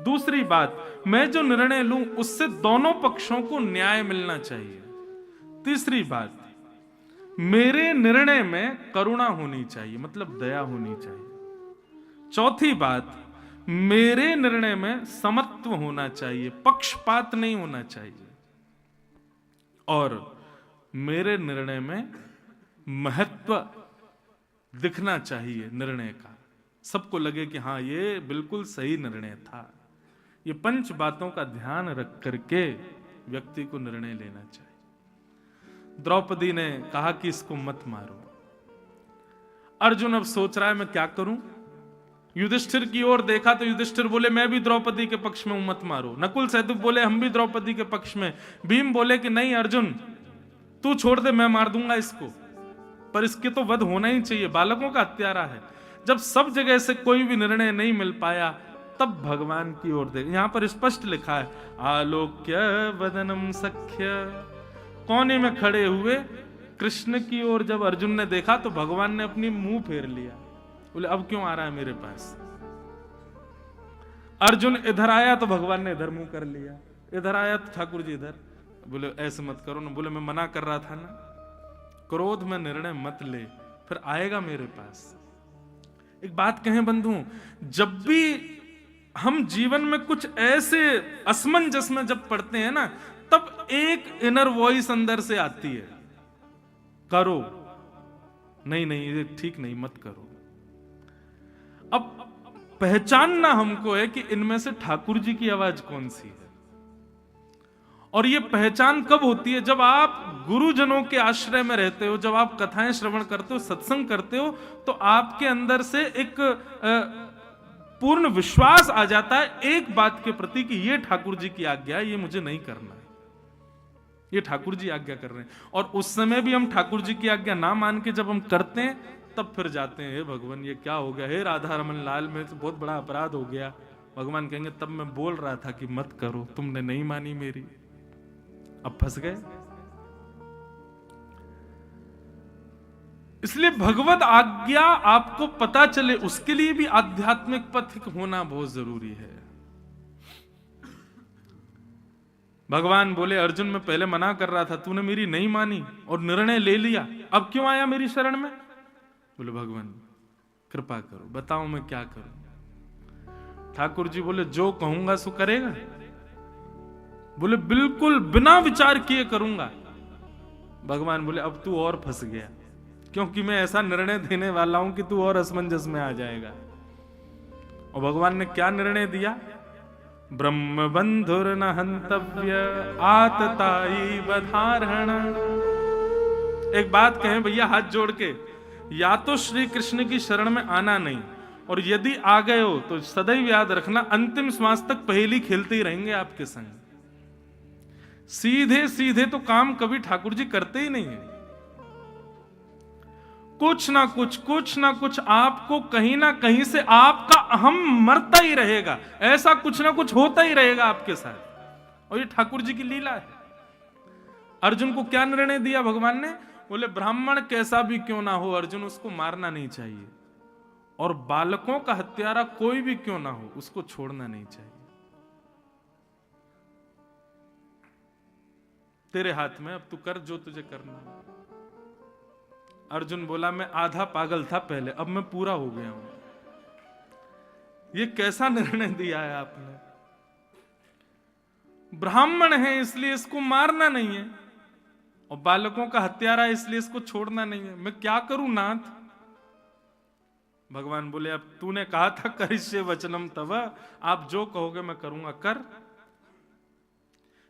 दूसरी बात, मैं जो निर्णय लूं उससे दोनों पक्षों को न्याय मिलना चाहिए। तीसरी बात, मेरे निर्णय में करुणा होनी चाहिए, मतलब दया होनी चाहिए। चौथी बात, मेरे निर्णय में समत्व होना चाहिए, पक्षपात नहीं होना चाहिए। और मेरे निर्णय में महत्व दिखना चाहिए निर्णय का, सबको लगे कि हां ये बिल्कुल सही निर्णय था। ये 5 बातों का ध्यान रख करके व्यक्ति को निर्णय लेना चाहिए। द्रौपदी ने कहा कि इसको मत मारो। अर्जुन अब सोच रहा है मैं क्या करूं। युधिष्ठिर की ओर देखा तो युधिष्ठिर बोले मैं भी द्रौपदी के पक्ष में हूं, मत मारो। नकुल सहदेव बोले हम भी द्रौपदी के पक्ष में। भीम बोले कि नहीं अर्जुन, तू छोड़ दे, मैं मार दूंगा इसको, पर इसके तो वध होना ही चाहिए, बालकों का हत्यारा है। जब सब जगह से कोई भी निर्णय नहीं मिल पाया तब भगवान की ओर देख। यहां पर स्पष्ट लिखा है आलोक्य वदनम सख्य। कोने में खड़े हुए कृष्ण की ओर जब अर्जुन ने देखा तो भगवान ने अपनी मुंह फेर लिया। बोले अब क्यों आ रहा है मेरे पास। अर्जुन इधर आया तो भगवान ने इधर मुंह कर लिया, इधर आया तो ठाकुर जी इधर। बोले ऐसे मत करो ना। बोले मैं मना कर रहा था ना, क्रोध में निर्णय मत ले, फिर आएगा मेरे पास। एक बात कहें बंधुओं, जब भी हम जीवन में कुछ ऐसे असमंजस में जब पड़ते हैं ना, तब एक इनर वॉइस अंदर से आती है, करो, नहीं नहीं ये ठीक नहीं, मत करो। अब पहचानना हमको है कि इनमें से ठाकुर जी की आवाज कौन सी है। और ये पहचान कब होती है, जब आप गुरुजनों के आश्रय में रहते हो, जब आप कथाएं श्रवण करते हो, सत्संग करते हो, तो आपके अंदर से एक पूर्ण विश्वास आ जाता है एक बात के प्रति कि ये ठाकुर जी की आज्ञा है, ये मुझे नहीं करना है, ये ठाकुर जी आज्ञा कर रहे हैं। और उस समय भी हम ठाकुर जी की आज्ञा ना मान के जब हम करते हैं, तब फिर जाते हैं हे भगवान ये क्या हो गया, हे राधा रमन लाल में तो बहुत बड़ा अपराध हो गया। भगवान कहेंगे तब मैं बोल रहा था कि मत करो, तुमने नहीं मानी मेरी, अब फंस गए। इसलिए भगवत आज्ञा आपको पता चले, उसके लिए भी आध्यात्मिक पथिक होना बहुत जरूरी है। भगवान बोले अर्जुन मैं पहले मना कर रहा था, तूने मेरी नहीं मानी और निर्णय ले लिया, अब क्यों आया मेरी शरण में। बोले भगवान कृपा करो, बताओ मैं क्या करूं। ठाकुर जी बोले जो कहूंगा सो करेगा। बोले बिल्कुल बिना विचार किए करूंगा। भगवान बोले अब तू और फंस गया, क्योंकि मैं ऐसा निर्णय देने वाला हूं कि तू और असमंजस में आ जाएगा। और भगवान ने क्या निर्णय दिया, ब्रह्म बंधुर न हंतव्य आतताई बधारण। एक बात कहें भैया हाथ जोड़ के, या तो श्री कृष्ण की शरण में आना नहीं, और यदि आ गए हो तो सदैव याद रखना अंतिम श्वास तक पहेली खेलते ही रहेंगे आपके संग। सीधे सीधे तो काम कभी ठाकुर जी करते ही नहीं है। कुछ ना कुछ आपको कहीं ना कहीं से आपका अहम मरता ही रहेगा, ऐसा कुछ ना कुछ होता ही रहेगा आपके साथ। और ये ठाकुर जी की लीला है। अर्जुन को क्या निर्णय दिया भगवान ने, बोले ब्राह्मण कैसा भी क्यों ना हो अर्जुन, उसको मारना नहीं चाहिए, और बालकों का हत्यारा कोई भी क्यों ना हो उसको छोड़ना नहीं चाहिए। तेरे हाथ में, अब तू कर जो तुझे करना। अर्जुन बोला मैं आधा पागल था पहले, अब मैं पूरा हो गया हूं। ये कैसा निर्णय दिया है आपने। ब्राह्मण है इसलिए इसको मारना नहीं है, और बालकों का हत्यारा इसलिए इसको छोड़ना नहीं है, मैं क्या करूं नाथ। भगवान बोले अब तूने कहा था करिष्ये वचनम तव, आप जो कहोगे मैं करूंगा, कर।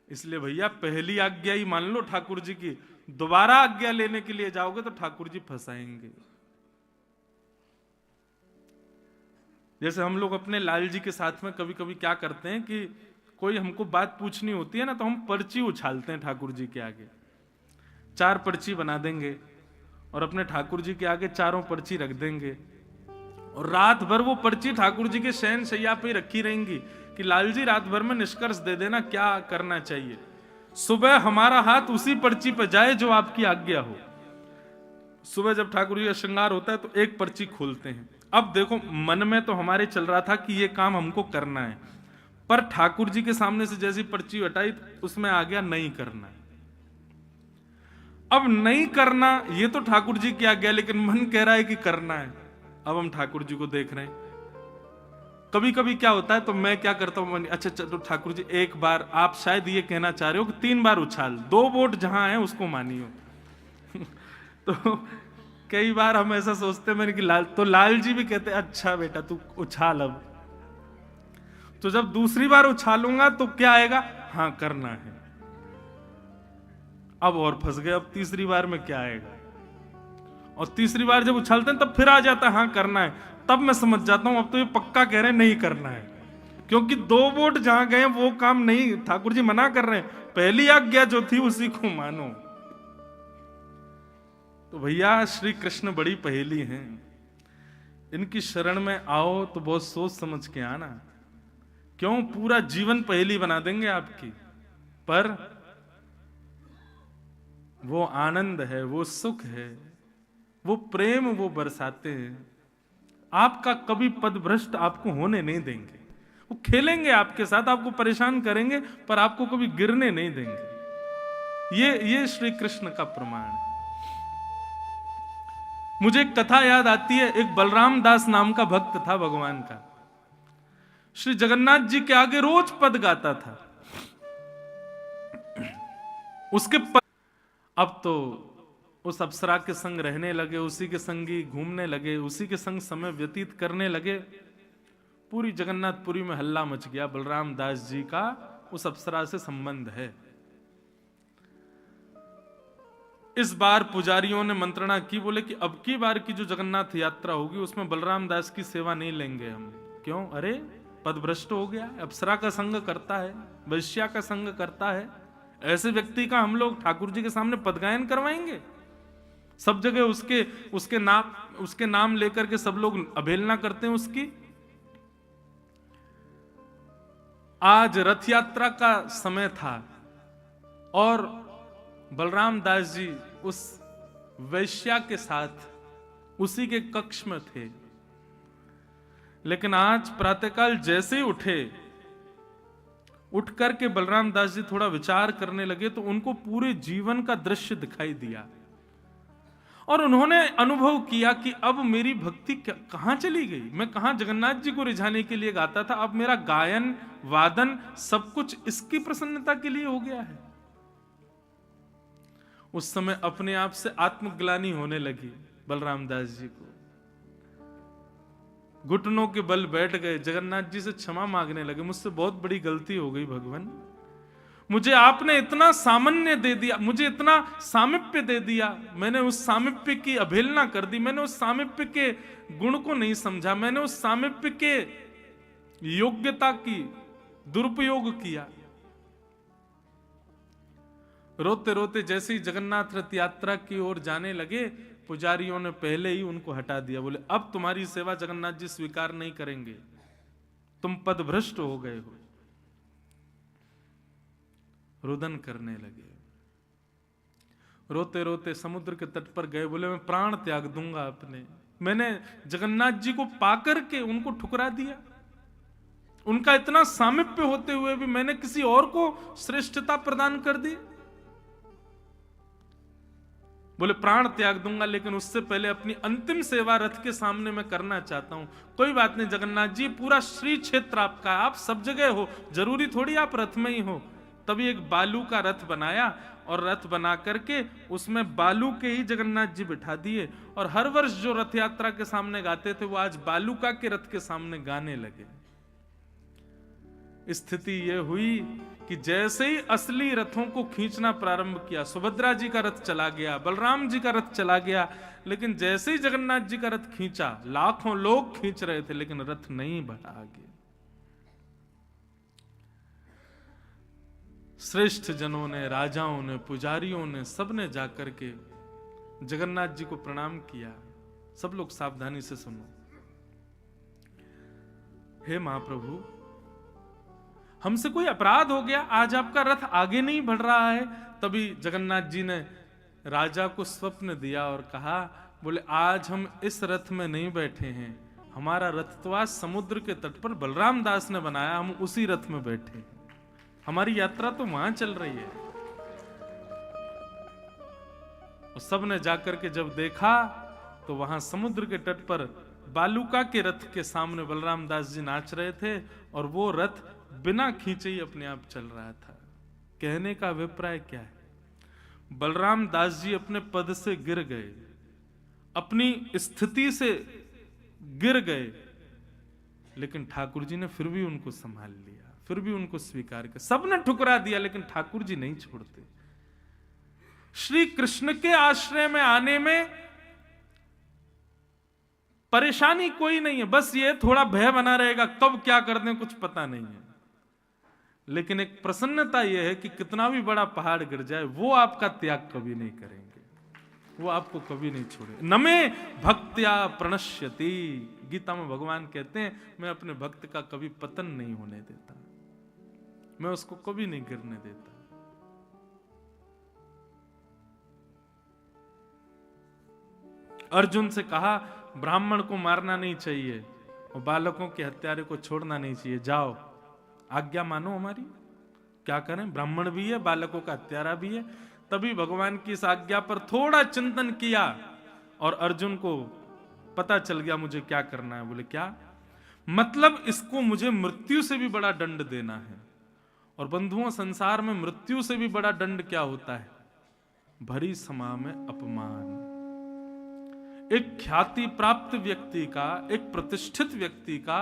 इसलिए भैया पहली आज्ञा ही मान लो ठाकुर जी की, दोबारा आज्ञा लेने के लिए जाओगे तो ठाकुर जी फंसाएंगे। जैसे हम लोग अपने लाल जी के साथ में कभी कभी क्या करते हैं कि कोई हमको बात पूछनी होती है ना, तो हम पर्ची उछालते हैं ठाकुर जी के आगे। 4 पर्ची बना देंगे और अपने ठाकुर जी के आगे चारों पर्ची रख देंगे, और रात भर वो पर्ची ठाकुर जी के शयन शैया पे रखी रहेंगी कि लाल जी रात भर में निष्कर्ष दे देना क्या करना चाहिए। सुबह हमारा हाथ उसी पर्ची पर जाए जो आपकी आज्ञा हो। सुबह जब ठाकुर जी का श्रृंगार होता है तो एक पर्ची खोलते हैं। अब देखो, मन में तो हमारे चल रहा था कि ये काम हमको करना है, पर ठाकुर जी के सामने से जैसी पर्ची हटाई उसमें आ गया नहीं करना है। अब नहीं करना ये तो ठाकुर जी की आज्ञा, लेकिन मन कह रहा है कि करना है। अब हम ठाकुर जी को देख रहे हैं। कभी कभी क्या होता है, तो मैं क्या करता हूं, अच्छा चलो ठाकुर जी एक बार, आप शायद ये कहना चाह रहे हो कि 3 बार उछाल, 2 वोट जहां है उसको मानियो। तो कई बार हम ऐसा सोचते हैं कि लाल जी भी कहते अच्छा बेटा तू उछाल। अब तो जब दूसरी बार उछालूंगा तो क्या आएगा, हाँ करना है। अब और फंस गए, अब तीसरी बार में क्या आएगा। और तीसरी बार जब उछालते हैं तब फिर आ जाता है हाँ करना है। तब मैं समझ जाता हूं अब तो ये पक्का कह रहे हैं नहीं करना है, क्योंकि 2 वोट जहां गए वो काम नहीं, ठाकुर जी मना कर रहे हैं। पहली आज्ञा जो थी उसी को मानो। तो भैया श्री कृष्ण बड़ी पहेली हैं, इनकी शरण में आओ तो बहुत सोच समझ के आना। क्यों, पूरा जीवन पहेली बना देंगे आपकी, पर वो आनंद है, वो सुख है, वो प्रेम वो बरसाते हैं। आपका कभी पद भ्रष्ट आपको होने नहीं देंगे। वो खेलेंगे आपके साथ, आपको परेशान करेंगे, पर आपको कभी गिरने नहीं देंगे। ये श्री कृष्ण का प्रमाण है। मुझे एक कथा याद आती है। एक बलराम दास नाम का भक्त था भगवान का। श्री जगन्नाथ जी के आगे रोज पद गाता था। उसके पद अब तो उस अप्सरा के संग रहने लगे, उसी के संगी घूमने लगे, उसी के संग समय व्यतीत करने लगे। पूरी जगन्नाथपुरी में हल्ला मच गया, बलराम दास जी का उस अप्सरा से संबंध है। इस बार पुजारियों ने मंत्रणा की, बोले कि अब की बार की जो जगन्नाथ यात्रा होगी उसमें बलराम दास की सेवा नहीं लेंगे हम। क्यों, अरे पदभ्रष्ट हो गया, अप्सरा का संग करता है, वैश्या का संग करता है। ऐसे व्यक्ति का हम लोग ठाकुर जी के सामने पदगायन करवाएंगे? सब जगह उसके नाम लेकर के सब लोग अवहेलना करते हैं उसकी। आज रथ यात्रा का समय था और बलराम दास जी उस वैश्या के साथ उसी के कक्ष में थे। लेकिन आज प्रातःकाल जैसे ही उठ करके बलराम दास जी थोड़ा विचार करने लगे तो उनको पूरे जीवन का दृश्य दिखाई दिया और उन्होंने अनुभव किया कि अब मेरी भक्ति कहां चली गई। मैं कहां जगन्नाथ जी को रिझाने के लिए गाता था, अब मेरा गायन वादन सब कुछ इसकी प्रसन्नता के लिए हो गया है। उस समय अपने आप से आत्मग्लानि होने लगी बलराम दास जी को। घुटनों के बल बैठ गए, जगन्नाथ जी से क्षमा मांगने लगे, मुझसे बहुत बड़ी गलती हो गई भगवान, मुझे आपने इतना सामान्य दे दिया, मुझे इतना सामिप्य दे दिया, मैंने उस सामिप्य की अवहेलना कर दी, मैंने उस सामिप्य के गुण को नहीं समझा, मैंने उस सामिप्य के योग्यता की दुरुपयोग किया। रोते रोते जैसे ही जगन्नाथ रथ यात्रा की ओर जाने लगे, पुजारियों ने पहले ही उनको हटा दिया। बोले अब तुम्हारी सेवा जगन्नाथ जी स्वीकार नहीं करेंगे, तुम पदभ्रष्ट हो गए हो। रुदन करने लगे, रोते रोते समुद्र के तट पर गए। बोले मैं प्राण त्याग दूंगा अपने, मैंने जगन्नाथ जी को पाकर के उनको ठुकरा दिया, उनका इतना सामिप्य होते हुए भी मैंने किसी और को श्रेष्ठता प्रदान कर दी। बोले प्राण त्याग दूंगा, लेकिन उससे पहले अपनी अंतिम सेवा रथ के सामने मैं करना चाहता हूं। कोई बात नहीं जगन्नाथ जी, पूरा श्री क्षेत्र आपका, आप सब जगह हो, जरूरी थोड़ी आप रथ में ही हो। तभी एक बालू का रथ बनाया और रथ बना करके उसमें बालू के ही जगन्नाथ जी बिठा दिए और हर वर्ष जो रथ यात्रा के सामने गाते थे वो आज बालूका के रथ के सामने गाने लगे। स्थिति यह हुई कि जैसे ही असली रथों को खींचना प्रारंभ किया, सुभद्रा जी का रथ चला गया, बलराम जी का रथ चला गया, लेकिन जैसे ही जगन्नाथ जी का रथ खींचा, लाखों लोग खींच रहे थे लेकिन रथ नहीं बढ़ा आगे। श्रेष्ठ जनों ने, राजाओं ने, पुजारियों ने, सबने जाकर के जगन्नाथ जी को प्रणाम किया। सब लोग सावधानी से सुनो। हे महाप्रभु, हमसे कोई अपराध हो गया, आज आपका रथ आगे नहीं बढ़ रहा है। तभी जगन्नाथ जी ने राजा को स्वप्न दिया और कहा, बोले आज हम इस रथ में नहीं बैठे हैं, हमारा रथ तो आज समुद्र के तट पर बलराम दास ने बनाया, हम उसी रथ में बैठे हैं, हमारी यात्रा तो वहां चल रही है। और सबने जाकर के जब देखा तो वहां समुद्र के तट पर बालुका के रथ के सामने बलराम दास जी नाच रहे थे और वो रथ बिना खींचे ही अपने आप चल रहा था। कहने का अभिप्राय क्या है? बलराम दास जी अपने पद से गिर गए, अपनी स्थिति से गिर गए, लेकिन ठाकुर जी ने फिर भी उनको संभाल लिया, फिर भी उनको स्वीकार किया। सबने ठुकरा दिया लेकिन ठाकुर जी नहीं छोड़ते। श्री कृष्ण के आश्रय में आने में परेशानी कोई नहीं है, बस ये थोड़ा भय बना रहेगा, कब क्या कर दें कुछ पता नहीं है। लेकिन एक प्रसन्नता यह है कि कितना भी बड़ा पहाड़ गिर जाए वो आपका त्याग कभी नहीं करेंगे, वो आपको कभी नहीं छोड़े। नमे भक्त्या प्रणश्यति, गीता में भगवान कहते हैं मैं अपने भक्त का कभी पतन नहीं होने देता, मैं उसको कभी नहीं गिरने देता। अर्जुन से कहा ब्राह्मण को मारना नहीं चाहिए और बालकों के हत्यारे को छोड़ना नहीं चाहिए, जाओ आज्ञा मानो हमारी, क्या करें, ब्राह्मण भी है बालकों का हत्यारा भी है। तभी भगवान की इस आज्ञा पर थोड़ा चिंतन किया और अर्जुन को पता चल गया मुझे क्या करना है। बोले क्या मतलब? इसको मुझे मृत्यु से भी बड़ा दंड देना है। और बंधुओं, संसार में मृत्यु से भी बड़ा दंड क्या होता है? भरी समा में अपमान। एक ख्याति प्राप्त व्यक्ति का, एक प्रतिष्ठित व्यक्ति का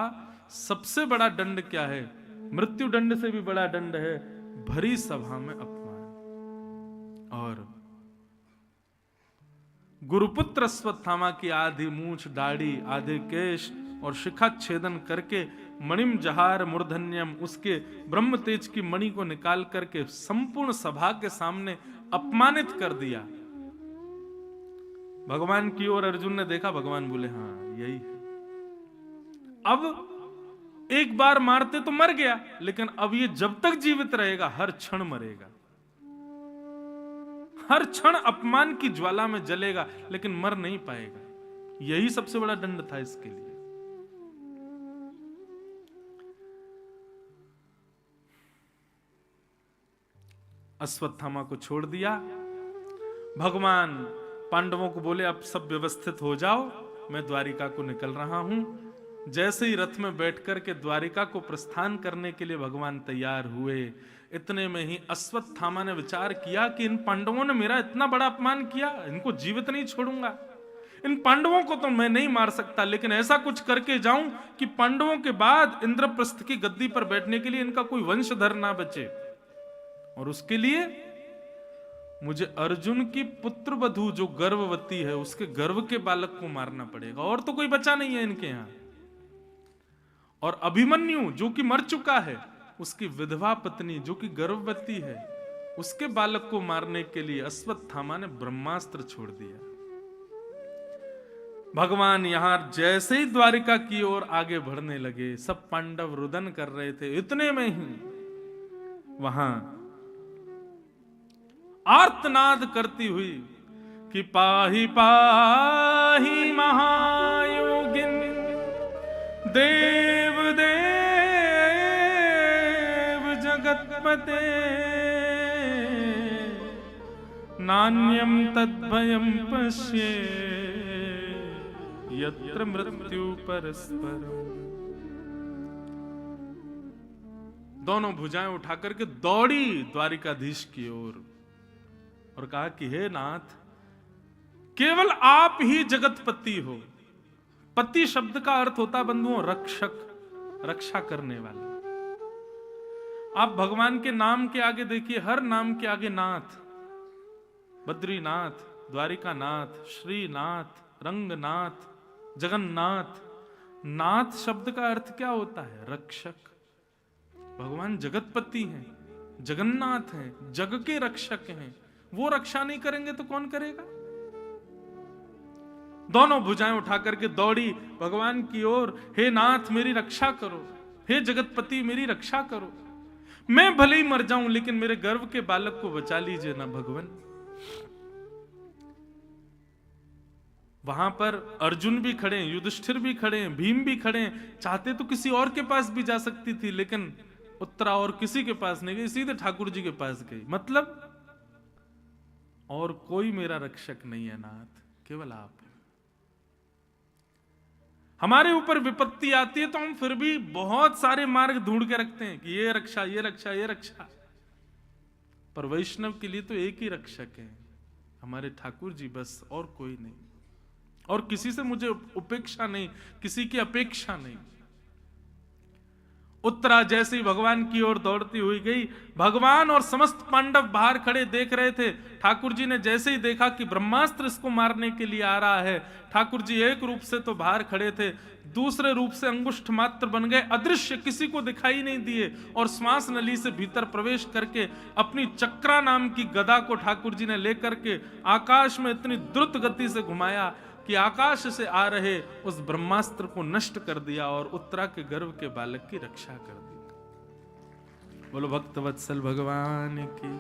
सबसे बड़ा दंड क्या है? मृत्यु दंड से भी बड़ा दंड है भरी सभा में अपमान। और गुरुपुत्र अश्वत्थामा की आधी मूछ, दाढ़ी, आधे केश और शिखा छेदन करके मणिम जहार मूर्धन्यम, उसके ब्रह्म तेज की मणि को निकाल करके संपूर्ण सभा के सामने अपमानित कर दिया। भगवान की ओर अर्जुन ने देखा, भगवान बोले हाँ यही है। अब एक बार मारते तो मर गया, लेकिन अब ये जब तक जीवित रहेगा हर क्षण मरेगा, हर क्षण अपमान की ज्वाला में जलेगा, लेकिन मर नहीं पाएगा। यही सबसे बड़ा दंड था इसके लिए। अश्वत्थामा को छोड़ दिया। भगवान पांडवों को बोले अब सब व्यवस्थित हो जाओ, मैं द्वारिका को निकल रहा हूं। जैसे ही रथ में बैठकर के द्वारिका को प्रस्थान करने के लिए भगवान तैयार हुए, इतने में ही अश्वत्थामा ने विचार किया कि इन पांडवों ने मेरा इतना बड़ा अपमान किया, इनको जीवित नहीं छोड़ूंगा। इन पांडवों को तो मैं नहीं मार सकता, लेकिन ऐसा कुछ करके जाऊं कि पांडवों के बाद इंद्रप्रस्थ की गद्दी पर बैठने के लिए इनका कोई वंशधर ना बचे। और उसके लिए मुझे अर्जुन की पुत्र वधू जो गर्भवती है उसके गर्भ के बालक को मारना पड़ेगा, और तो कोई बचा नहीं है इनके यहां। और अभिमन्यु जो कि मर चुका है, उसकी विधवा पत्नी जो कि गर्भवती है, उसके बालक को मारने के लिए अश्वत्थामा ने ब्रह्मास्त्र छोड़ दिया। भगवान यहां जैसे ही द्वारिका की ओर आगे बढ़ने लगे, सब पांडव रुदन कर रहे थे। इतने में ही वहां आर्तनाद करती हुई कि पाहि पाहि महायोगिन देव देव जगतपते नान्यम तद्भयं पश्ये यत्र मृत्यु परस्परम। दोनों भुजाएं उठाकर के दौड़ी द्वारिकाधीश की ओर और कहा कि हे नाथ, केवल आप ही जगतपति हो। पति शब्द का अर्थ होता है बंधुओं रक्षक, रक्षा करने वाला। आप भगवान के नाम के आगे देखिए, हर नाम के आगे नाथ, बद्रीनाथ, द्वारिकानाथ, श्रीनाथ, रंगनाथ, जगन्नाथ। नाथ शब्द का अर्थ क्या होता है? रक्षक। भगवान जगतपति हैं, जगन्नाथ हैं, जग के रक्षक हैं। वो रक्षा नहीं करेंगे तो कौन करेगा? दोनों भुजाएं उठा करके दौड़ी भगवान की ओर। हे नाथ मेरी रक्षा करो, हे जगतपति मेरी रक्षा करो, मैं भले ही मर जाऊं लेकिन मेरे गर्भ के बालक को बचा लीजिए ना भगवान। वहां पर अर्जुन भी खड़े हैं, युधिष्ठिर भी खड़े हैं, भीम भी खड़े हैं। चाहते तो किसी और के पास भी जा सकती थी, लेकिन उत्तरा और किसी के पास नहीं गई, सीधे ठाकुर जी के पास गई। मतलब और कोई मेरा रक्षक नहीं है नाथ, केवल आप। हमारे ऊपर विपत्ति आती है तो हम फिर भी बहुत सारे मार्ग ढूंढ के रखते हैं कि ये रक्षा, ये रक्षा, ये रक्षा। पर वैष्णव के लिए तो एक ही रक्षक है, हमारे ठाकुर जी, बस और कोई नहीं। और किसी से मुझे उपेक्षा नहीं, किसी की अपेक्षा नहीं। उत्तरा जैसे ही भगवान की ओर दौड़ती हुई गई, भगवान और समस्त पांडव बाहर खड़े देख रहे थे। ठाकुर जी ने जैसे ही देखा कि ब्रह्मास्त्र इसको मारने के लिए आ रहा है, ठाकुर जी एक रूप से तो बाहर खड़े थे, दूसरे रूप से अंगुष्ठ मात्र बन गए, अदृश्य, किसी को दिखाई नहीं दिए, और श्वास नली से भीतर प्रवेश करके अपनी चक्रा नाम की गदा को ठाकुर जी ने लेकर के आकाश में इतनी द्रुत गति से घुमाया कि आकाश से आ रहे उस ब्रह्मास्त्र को नष्ट कर दिया और उत्तरा के गर्भ के बालक की रक्षा कर दी। बोलो भक्त वत्सल भगवान की।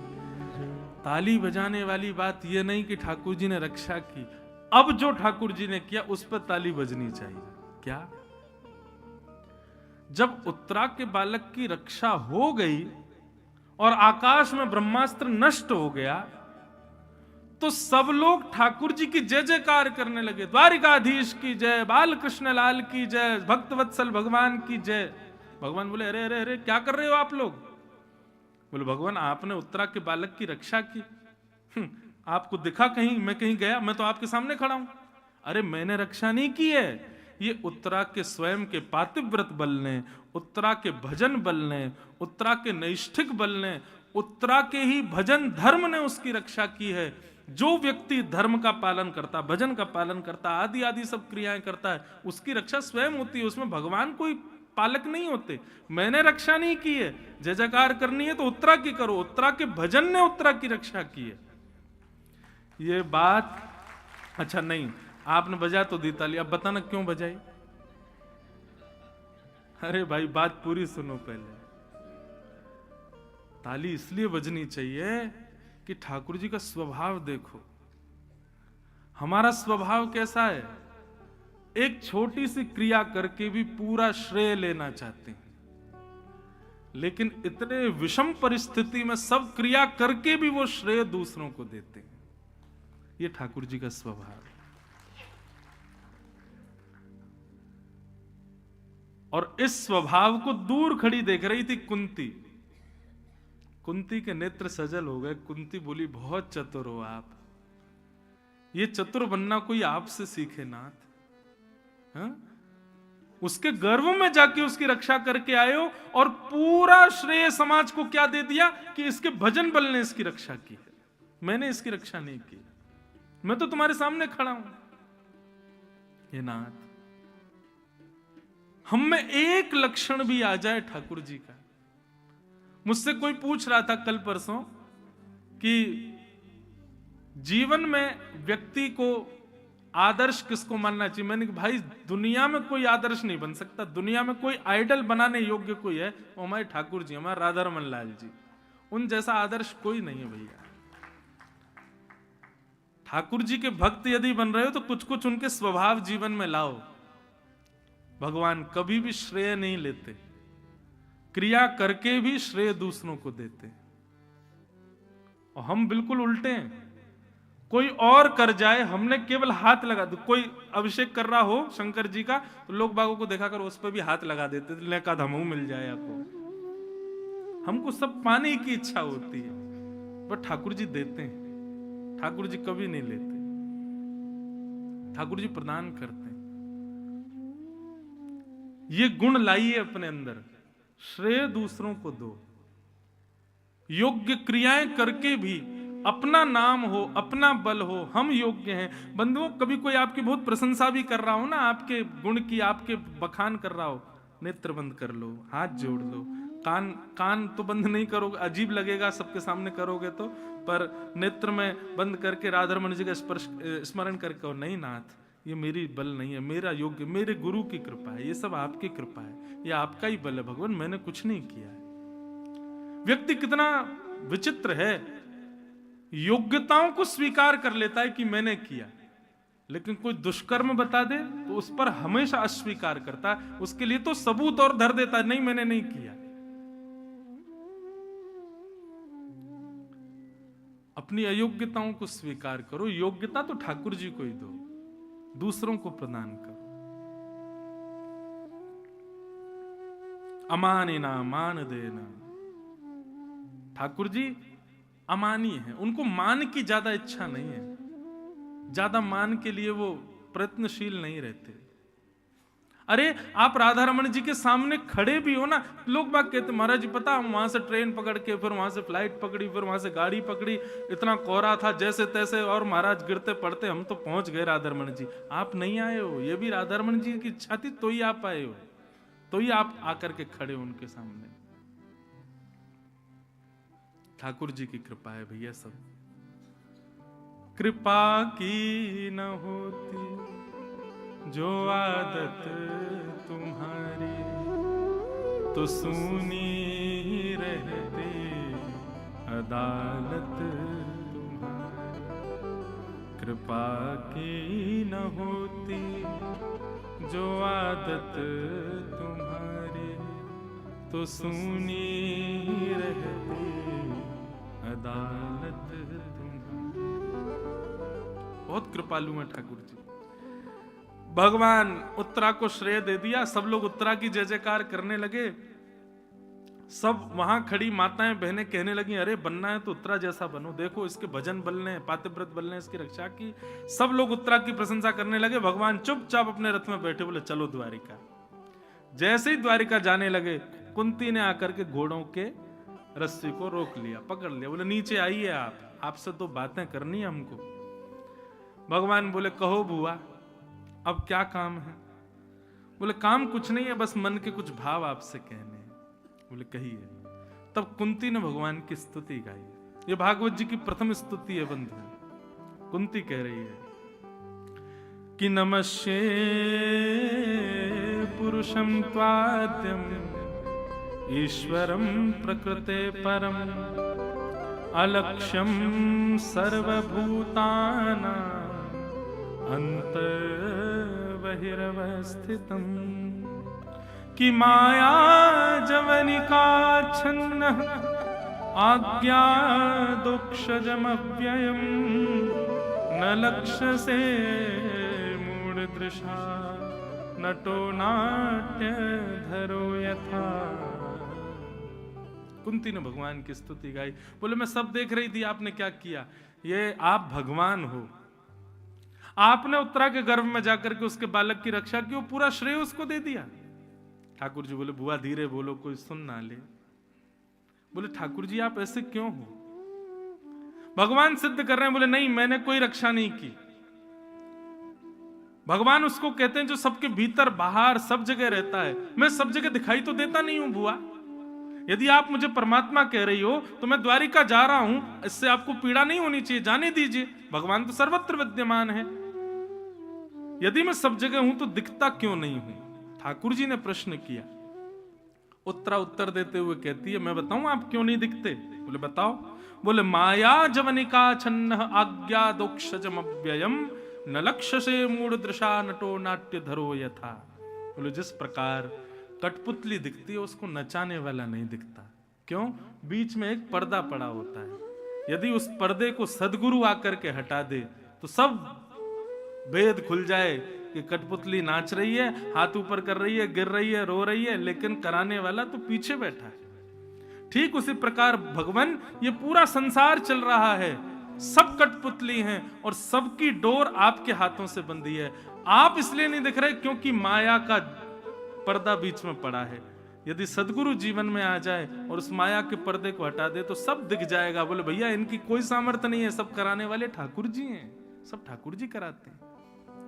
ताली बजाने वाली बात यह नहीं कि ठाकुर जी ने रक्षा की, अब जो ठाकुर जी ने किया उस पर ताली बजनी चाहिए। क्या? जब उत्तरा के बालक की रक्षा हो गई और आकाश में ब्रह्मास्त्र नष्ट हो गया, तो सब लोग ठाकुर जी की जय जयकार करने लगे। द्वारिकाधीश की जय, बाल कृष्ण लाल की जय, भक्त वत्सल भगवान की जय। भगवान बोले अरे अरे अरे क्या कर रहे हो आप लोग? बोले भगवान आपने उत्तरा के बालक की रक्षा की, आपको दिखा कहीं? मैं कहीं गया? मैं तो आपके सामने खड़ा हूं। अरे मैंने रक्षा नहीं की है, ये उत्तरा के स्वयं के पातिव्रत बल ने, उत्तरा के भजन बल ने, उत्तरा के नैष्ठिक बल ने, उत्तरा के ही भजन धर्म ने उसकी रक्षा की है। जो व्यक्ति धर्म का पालन करता, भजन का पालन करता, आदि आदि सब क्रियाएं करता है, उसकी रक्षा स्वयं होती है, उसमें भगवान कोई पालक नहीं होते। मैंने रक्षा नहीं की है, जय जयकार करनी है तो उत्तरा की करो, उत्तरा के भजन ने उत्तरा की रक्षा की है। ये बात अच्छा नहीं, आपने बजा तो दी ताली, अब बताना क्यों बजाई? अरे भाई बात पूरी सुनो पहले। ताली इसलिए बजनी चाहिए कि ठाकुर जी का स्वभाव देखो। हमारा स्वभाव कैसा है? एक छोटी सी क्रिया करके भी पूरा श्रेय लेना चाहते हैं, लेकिन इतने विषम परिस्थिति में सब क्रिया करके भी वो श्रेय दूसरों को देते हैं। ये ठाकुर जी का स्वभाव है। और इस स्वभाव को दूर खड़ी देख रही थी कुंती। कुंती के नेत्र सजल हो गए। कुंती बोली बहुत चतुर हो आप, ये चतुर बनना कोई आपसे सीखे नाथ। हा? उसके गर्भ में जाके उसकी रक्षा करके आए हो और पूरा श्रेय समाज को क्या दे दिया कि इसके भजन बल ने इसकी रक्षा की है, मैंने इसकी रक्षा नहीं की, मैं तो तुम्हारे सामने खड़ा हूं। ये नाथ, हम में एक लक्षण भी आ जाए ठाकुर जी का। मुझसे कोई पूछ रहा था कल परसों कि जीवन में व्यक्ति को आदर्श किसको मानना चाहिए। मैंने कहा भाई दुनिया में कोई आदर्श नहीं बन सकता, दुनिया में कोई आइडल बनाने योग्य कोई है वो हमारे ठाकुर जी, हमारे राधा रमन लाल जी। उन जैसा आदर्श कोई नहीं है भैया। ठाकुर जी के भक्त यदि बन रहे हो तो कुछ कुछ उनके स्वभाव जीवन में लाओ। भगवान कभी भी श्रेय नहीं लेते, क्रिया करके भी श्रेय दूसरों को देते, और हम बिल्कुल उल्टे हैं। कोई और कर जाए, हमने केवल हाथ लगा दो। कोई अभिषेक कर रहा हो शंकर जी का तो लोग बागों को देखा कर उस पर भी हाथ लगा देते, लेका धमू मिल जाए आपको। हमको सब पाने की इच्छा होती है, पर ठाकुर जी देते हैं, ठाकुर जी कभी नहीं लेते, ठाकुर जी प्रदान करते हैं। ये गुण लाइए अपने अंदर, श्रेय दूसरों को दो, योग्य क्रियाएं करके भी अपना नाम हो, अपना बल हो, हम योग्य हैं। बंधुओं, कभी कोई आपकी बहुत प्रशंसा भी कर रहा हो ना, आपके गुण की, आपके बखान कर रहा हो, नेत्र बंद कर लो, हाथ जोड़ लो, कान तो बंद नहीं करोगे, अजीब लगेगा सबके सामने करोगे तो, पर नेत्र में बंद करके राधा रमन जी का स्मरण करके, नहीं नाथ ये मेरी बल नहीं है, मेरा योग्य, मेरे गुरु की कृपा है, ये सब आपकी कृपा है, ये आपका ही बल है भगवान, मैंने कुछ नहीं किया है। व्यक्ति कितना विचित्र है, योग्यताओं को स्वीकार कर लेता है कि मैंने किया, लेकिन कोई दुष्कर्म बता दे तो उस पर हमेशा अस्वीकार करता है, उसके लिए तो सबूत और धर देता है, नहीं मैंने नहीं किया। अपनी अयोग्यताओं को स्वीकार करो, योग्यता तो ठाकुर जी को ही दो, दूसरों को प्रदान करो। अमानिना मान देना, ठाकुर जी अमानी है, उनको मान की ज्यादा इच्छा नहीं है, ज्यादा मान के लिए वो प्रयत्नशील नहीं रहते। अरे आप राधा रमन जी के सामने खड़े भी हो ना, लोग बात कहते महाराज जी पता हम वहां से ट्रेन पकड़ के, फिर वहां से फ्लाइट पकड़ी, फिर वहां से गाड़ी पकड़ी, इतना कोहरा था जैसे तैसे, और महाराज गिरते पड़ते हम तो पहुंच गए राधा रमन जी। आप नहीं आए हो, ये भी राधा रमन जी की इच्छा थी तो ही आप आए हो, तो ही आप आकर के खड़े हो उनके सामने। ठाकुर जी की कृपा है भैया सब। कृपा की न होती जो आदत तुम्हारी, तो सुनी रहती अदालत तुम्हारी। कृपा की न होती जो आदत तुम्हारी, तो सुनी रहती अदालत तुम्हारी। बहुत कृपालु हैं ठाकुर जी। भगवान उत्तरा को श्रेय दे दिया, सब लोग उत्तरा की जय जयकार करने लगे। सब वहां खड़ी माताएं बहनें कहने लगी अरे बनना है तो उत्तरा जैसा बनो, देखो इसके भजन बलने, पातिव्रत बलने, इसकी रक्षा की। सब लोग उत्तरा की प्रशंसा करने लगे। भगवान चुपचाप अपने रथ में बैठे, बोले चलो द्वारिका। जैसे ही द्वारिका जाने लगे, कुंती ने आकर के घोड़ों के रस्सी को रोक लिया, पकड़ लिया, बोले नीचे आइए, आपसे तो बातें करनी है हमको। भगवान बोले कहो बुआ अब क्या काम है? बोले काम कुछ नहीं है, बस मन के कुछ भाव आपसे कहने हैं। बोले कहिए। तब कुंती ने भगवान की स्तुति गाई। ये भागवत जी की प्रथम स्तुति है बंधु। कुंती कह रही है कि नमस्ये पुरुषं त्वाद्यम ईश्वरं प्रकृते परम, अलक्ष्यं सर्वभूतानां अंतर्बहिरवस्थितम्, कि माया जवनिकाच्छन्नः आज्ञा दोक्षजमव्ययम्, न लक्ष्यसे मूढदृशा नटो नाट्यधरो यथा। कुंती ने भगवान की स्तुति गाई। बोले मैं सब देख रही थी आपने क्या किया, ये आप भगवान हो, आपने उत्तरा के गर्भ में जाकर के उसके बालक की रक्षा की, वो पूरा श्रेय उसको दे दिया। ठाकुर जी बोले बुआ धीरे बोलो, कोई सुन ना ले। बोले ठाकुर जी आप ऐसे क्यों हो? भगवान सिद्ध कर रहे हैं। बोले नहीं मैंने कोई रक्षा नहीं की। भगवान उसको कहते हैं जो सबके भीतर बाहर सब जगह रहता है। मैं सब जगह दिखाई तो देता नहीं हूं बुआ। यदि आप मुझे परमात्मा कह रही हो तो मैं द्वारिका जा रहा हूं, इससे आपको पीड़ा नहीं होनी चाहिए, जाने दीजिए। भगवान तो सर्वत्र विद्यमान है। यदि मैं सब जगह हूं तो दिखता क्यों नहीं हूं? ठाकुर जी ने प्रश्न किया। उत्तरा उत्तर देते हुए कहती है मैं बताऊं आप क्यों नहीं दिखते? बोले बताओ। बोले माया जवनिका छन्न आज्ञा दोक्षजमव्ययम, न लक्ष्यसे मूढदृशा नटो नाट्यधरो यथा। बोले जिस प्रकार कठपुतली दिखती है उसको नचाने वाला नहीं दिखता। क्यों? बीच में एक पर्दा पड़ा होता है। यदि उस पर्दे को सदगुरु आकर के हटा दे तो सब भेद खुल जाए कि कठपुतली नाच रही है, हाथ ऊपर कर रही है, गिर रही है, रो रही है, लेकिन कराने वाला तो पीछे बैठा है। ठीक उसी प्रकार भगवान, ये पूरा संसार चल रहा है, सब कठपुतली हैं और सबकी डोर आपके हाथों से बंधी है। आप इसलिए नहीं दिख रहे क्योंकि माया का पर्दा बीच में पड़ा है। यदि सदगुरु जीवन में आ जाए और उस माया के पर्दे को हटा दे तो सब दिख जाएगा। बोले भैया इनकी कोई सामर्थ्य नहीं है, सब कराने वाले ठाकुर जी हैं, सब ठाकुर जी कराते हैं।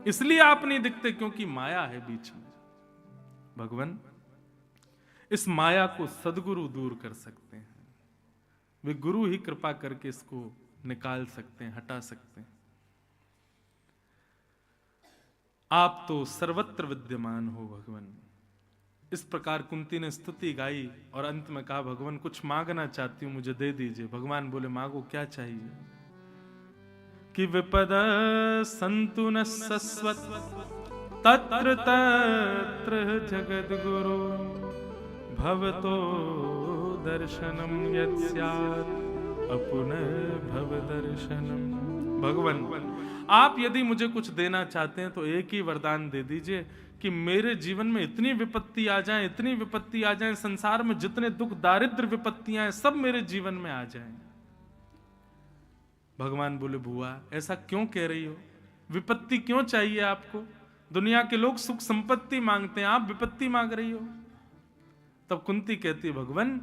इसलिए आप नहीं दिखते क्योंकि माया है बीच में। भगवान इस माया को सदगुरु दूर कर सकते हैं। वे गुरु ही कृपा करके इसको निकाल सकते हैं, हटा सकते हैं। आप तो सर्वत्र विद्यमान हो भगवान। इस प्रकार कुंती ने स्तुति गाई और अंत में कहा, भगवान कुछ मांगना चाहती हूं, मुझे दे दीजिए। भगवान बोले, मांगो, क्या चाहिए? कि विपद संतु न सस्वत तत्र तत्र जगद गुरु भवतो दर्शनम यत्स्यात् अपुनः भव दर्शनम। भगवान, आप यदि मुझे कुछ देना चाहते हैं तो एक ही वरदान दे दीजिए कि मेरे जीवन में इतनी विपत्ति आ जाए, इतनी विपत्ति आ जाए, संसार में जितने दुख दारिद्र विपत्तियां हैं सब मेरे जीवन में आ जाएं। भगवान बोले, बुआ ऐसा क्यों कह रही हो? विपत्ति क्यों चाहिए आपको? दुनिया के लोग सुख संपत्ति मांगते हैं, आप विपत्ति मांग रही हो। तब कुंती कहती है, भगवान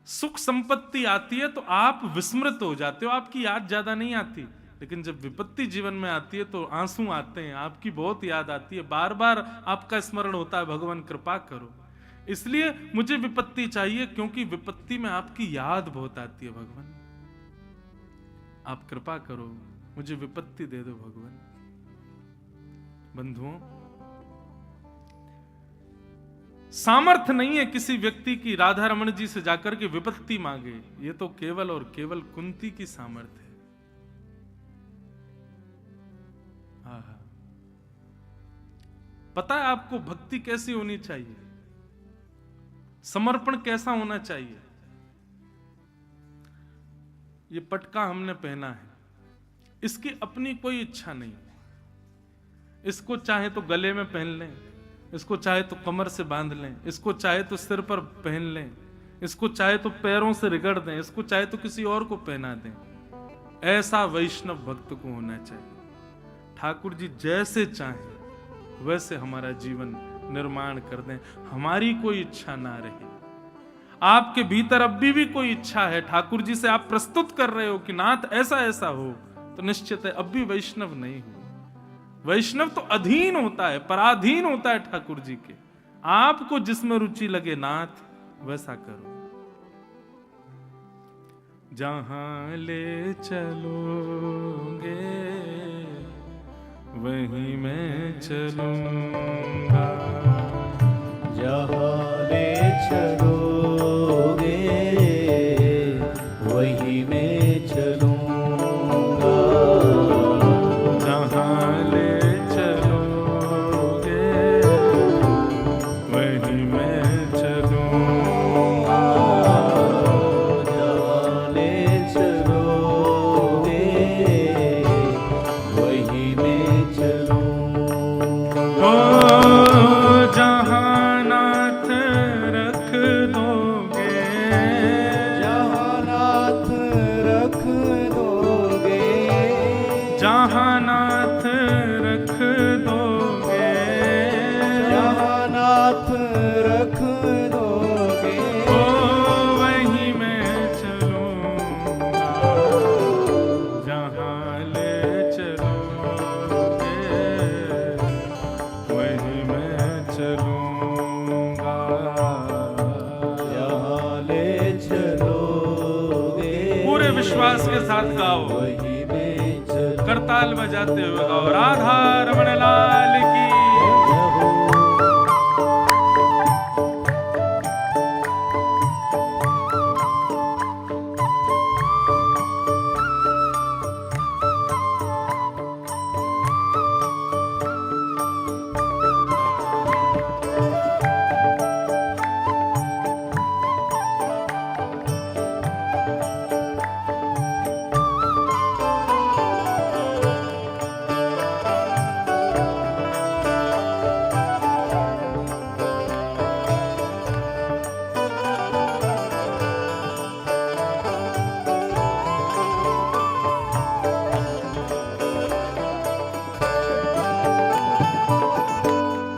सुख संपत्ति आती है तो आप विस्मृत हो जाते हो, आपकी याद ज्यादा नहीं आती, लेकिन जब विपत्ति जीवन में आती है तो आंसू आते हैं, आपकी बहुत याद आती है, बार बार आपका स्मरण होता है, भगवान कृपा करो। इसलिए मुझे विपत्ति चाहिए, क्योंकि विपत्ति में आपकी याद बहुत आती है। भगवान आप कृपा करो, मुझे विपत्ति दे दो भगवान। बंधुओं, सामर्थ्य नहीं है किसी व्यक्ति की राधा रमन जी से जाकर के विपत्ति मांगे, ये तो केवल और केवल कुंती की सामर्थ्य है। पता है आपको भक्ति कैसी होनी चाहिए, समर्पण कैसा होना चाहिए? ये पटका हमने पहना है, इसकी अपनी कोई इच्छा नहीं, इसको चाहे तो गले में पहन लें, इसको चाहे तो कमर से बांध लें, इसको चाहे तो सिर पर पहन लें, इसको चाहे तो पैरों से रगड़ दें, इसको चाहे तो किसी और को पहना दें। ऐसा वैष्णव भक्त को होना चाहिए। ठाकुर जी जैसे चाहें वैसे हमारा जीवन निर्माण कर दें, हमारी कोई इच्छा ना रहे। आपके भीतर अब भी कोई इच्छा है, ठाकुर जी से आप प्रस्तुत कर रहे हो कि नाथ ऐसा ऐसा हो, तो निश्चित है अब भी वैष्णव नहीं हो। वैष्णव तो अधीन होता है, पराधीन होता है ठाकुर जी के। आपको जिसमें रुचि लगे नाथ वैसा करो। जहां ले चलोगे वहीं मैं चलूंगा, जहां ले चलोगे वहीं मैं चलूंगा, जहां ले चलोगे वहीं मैं चलूंगा, जहां ले चलोगे वहीं मैं चलूंगा। ओ जहां नाथ रख दोगे, जहां नाथ रख दोगे, जहां नाथ रख दोगे, जहां नाथ रख दोगे, ओ वहीं मैं चलूंगा, जहां ले चलोगे वहीं मैं चलूंगा। जहां ले चलोगे पूरे विश्वास के साथ गाओ, वहीं मैं चलूंगा। करताल बजाते हुए गाओ, राधा रमण लाल की।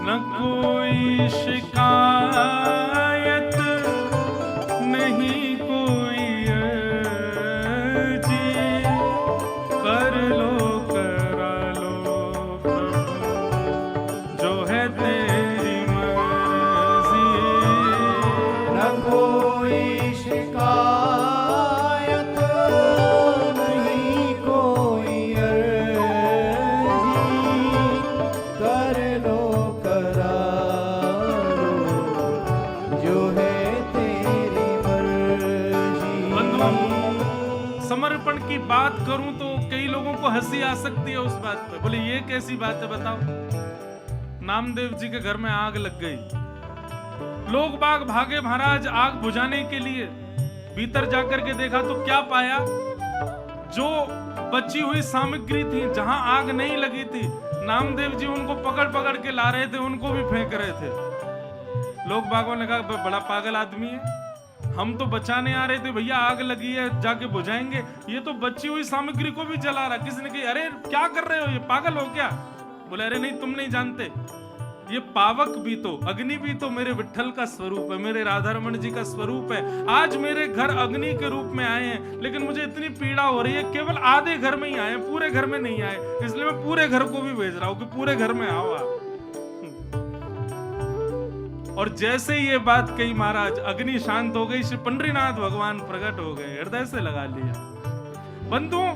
न कोई शिकायत नहीं कोई अर्जी, कर लो करा लो प्रभु जो है तेरी मर्जी। न कोई शिकायत नहीं कोई अर्जी, करूं तो कई लोगों को हंसी आ सकती है उस बात पे। बोले ये कैसी बात है बताओ। नामदेव जी के घर में आग लग गई। लोग बाग भागे महाराज आग बुझाने के लिए। भीतर जाकर के देखा तो क्या पाया, जो बची हुई सामग्री थी, जहां आग नहीं लगी थी, नामदेव जी उनको पकड़ पकड़ के ला रहे थे, उनको भी फेंक रहे थे। लोग बागों ने कहा बड़ा पागल आदमी है, हम तो बचाने आ रहे थे, भैया आग लगी है जाके बुझाएंगे, ये तो बची हुई सामग्री को भी जला रहा। किसी ने कहा अरे क्या कर रहे हो, ये पागल हो क्या? बोले अरे नहीं तुम नहीं जानते, ये पावक भी तो, अग्नि भी तो मेरे विठ्ठल का स्वरूप है, मेरे राधारमण जी का स्वरूप है। आज मेरे घर अग्नि के रूप में आए हैं, लेकिन मुझे इतनी पीड़ा हो रही है, केवल आधे घर में ही आए, पूरे घर में नहीं आए, इसलिए मैं पूरे घर को भी भेज रहा हूं कि पूरे घर में आओ आप। और जैसे ये बात कही महाराज, अग्नि शांत हो गई, श्री पंडरीनाथ भगवान प्रकट हो गए, हृदय से लगा लिया। बंधुओं,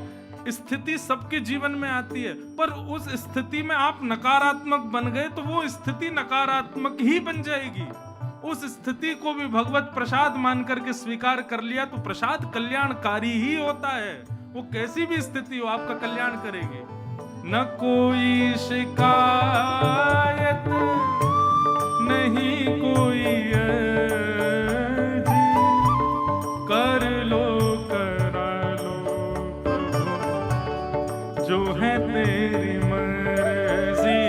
स्थिति सबके जीवन में आती है, पर उस स्थिति में आप नकारात्मक बन गए तो वो स्थिति नकारात्मक ही बन जाएगी। उस स्थिति को भी भगवत प्रसाद मान करके स्वीकार कर लिया तो प्रसाद कल्याणकारी ही होता है। वो कैसी भी स्थिति हो आपका कल्याण करेगी। न कोई शिकायत नहीं कोई अर्जी, कर लो करा लो जो है तेरी मर्जी।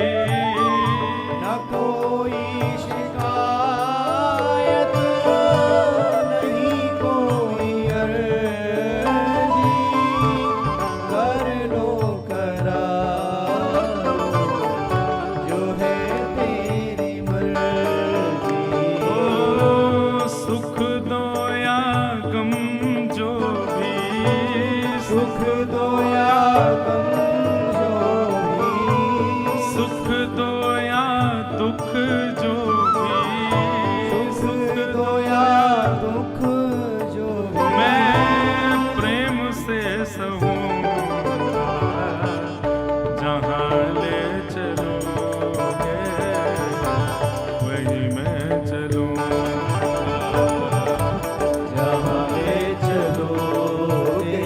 न कोई शिकायत नहीं कोई अर्जी, कर लो करा लो जो है तेरी मर्जी। ओ सुख दो या गम जो भी, सुख दो या गम जो भी, सुख दो या दुख जो भी, सुख दो या दुख जो भी, मैं प्रेम से सहूंगा जहां ले चलोगे वही मैं चलूंगा। जहाँ ले चलोगे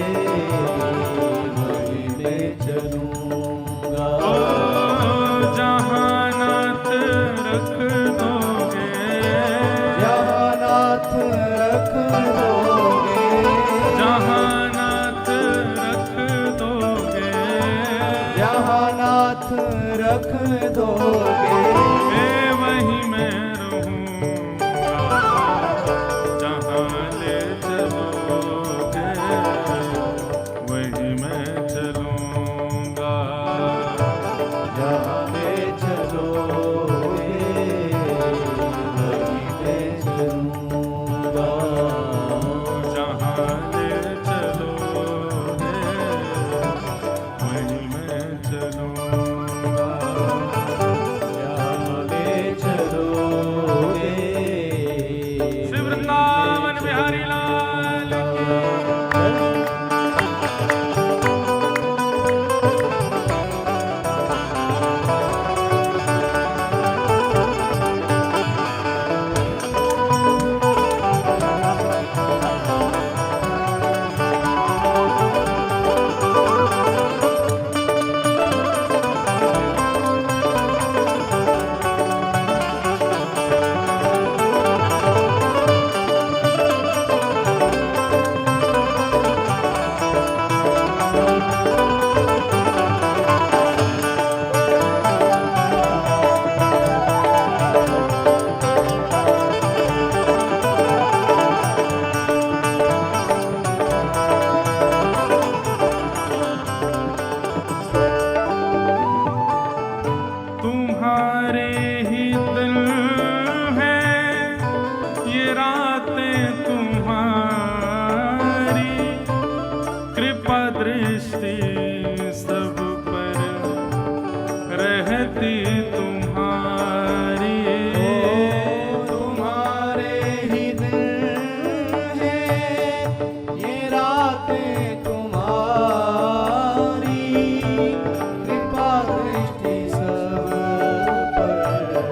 वहीं ले चलूँगा। ओ जहां नाथ रख दोगे, जहाँ नाथ रख दोगे, जहां नाथ रख दोगे, जहाँ नाथ रख दोगे, मैं वहीं मैं रहूंगा जहां ले चलोगे वहीं मैं चलूंगा। जहाँ ले चलोगे वहीं ले चलूँगा। जहां ले चलोगे वहीं मैं चलूंगा। जहाँ ले चलोगे श्री वृंदावन बिहारी लाल की। तुम्हारे ही दिल है ये रातें तुम्हारी, कृपा दृष्टि सब पर रहती तुम्हारी। तुम्हारे ही दिल है ये रातें तुम्हारी, कृपा दृष्टि सब पर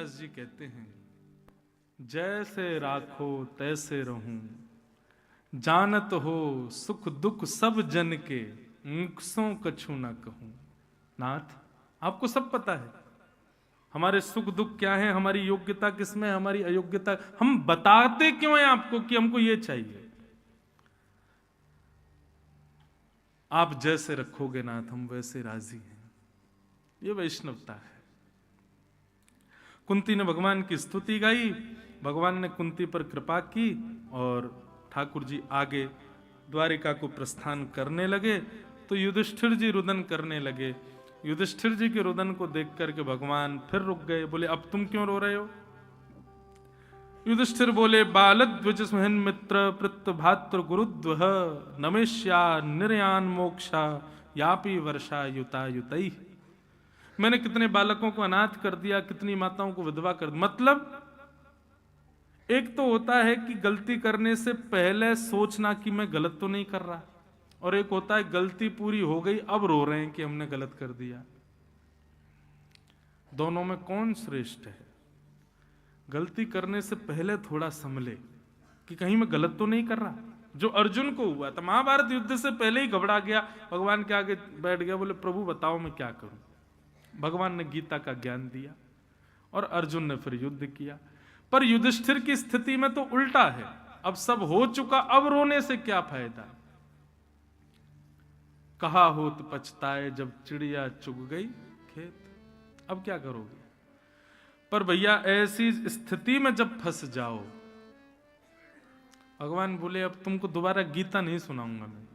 तुलसीदास जी कहते हैं, जैसे राखो तैसे रहूं, जानत हो सुख दुख सब जन के, मुखसों कछु न कहूं। नाथ, आपको सब पता है हमारे सुख दुख क्या है, हमारी योग्यता किसमें है, हमारी अयोग्यता। हम बताते क्यों हैं आपको कि हमको ये चाहिए? आप जैसे रखोगे नाथ, हम वैसे राजी हैं। ये वैष्णवता है। कुंती ने भगवान की स्तुति गाई, भगवान ने कुंती पर कृपा की और ठाकुर जी आगे द्वारिका को प्रस्थान करने लगे। तो युधिष्ठिर जी रुदन करने लगे। युधिष्ठिर जी के रुदन को देख करके भगवान फिर रुक गए। बोले, अब तुम क्यों रो रहे हो? युधिष्ठिर बोले, बालद्विज सुहन मित्र पृत भातृ गुरुद्वह नमेश्या निर्यान मोक्षा यापी वर्षा युता युतई। मैंने कितने बालकों को अनाथ कर दिया, कितनी माताओं को विधवा कर दिया। मतलब एक तो होता है कि गलती करने से पहले सोचना कि मैं गलत तो नहीं कर रहा, और एक होता है गलती पूरी हो गई अब रो रहे हैं कि हमने गलत कर दिया। दोनों में कौन श्रेष्ठ है? गलती करने से पहले थोड़ा संभले कि कहीं मैं गलत तो नहीं कर रहा। जो अर्जुन को हुआ था, महाभारत युद्ध से पहले ही घबरा गया, भगवान के आगे बैठ गया, बोले प्रभु बताओ मैं क्या करूं। भगवान ने गीता का ज्ञान दिया और अर्जुन ने फिर युद्ध किया। पर युधिष्ठिर की स्थिति में तो उल्टा है, अब सब हो चुका, अब रोने से क्या फायदा। कहा होत पछताए जब चिड़िया चुग गई खेत। अब क्या करोगे? पर भैया ऐसी स्थिति में जब फंस जाओ, भगवान बोले अब तुमको दोबारा गीता नहीं सुनाऊंगा मैं,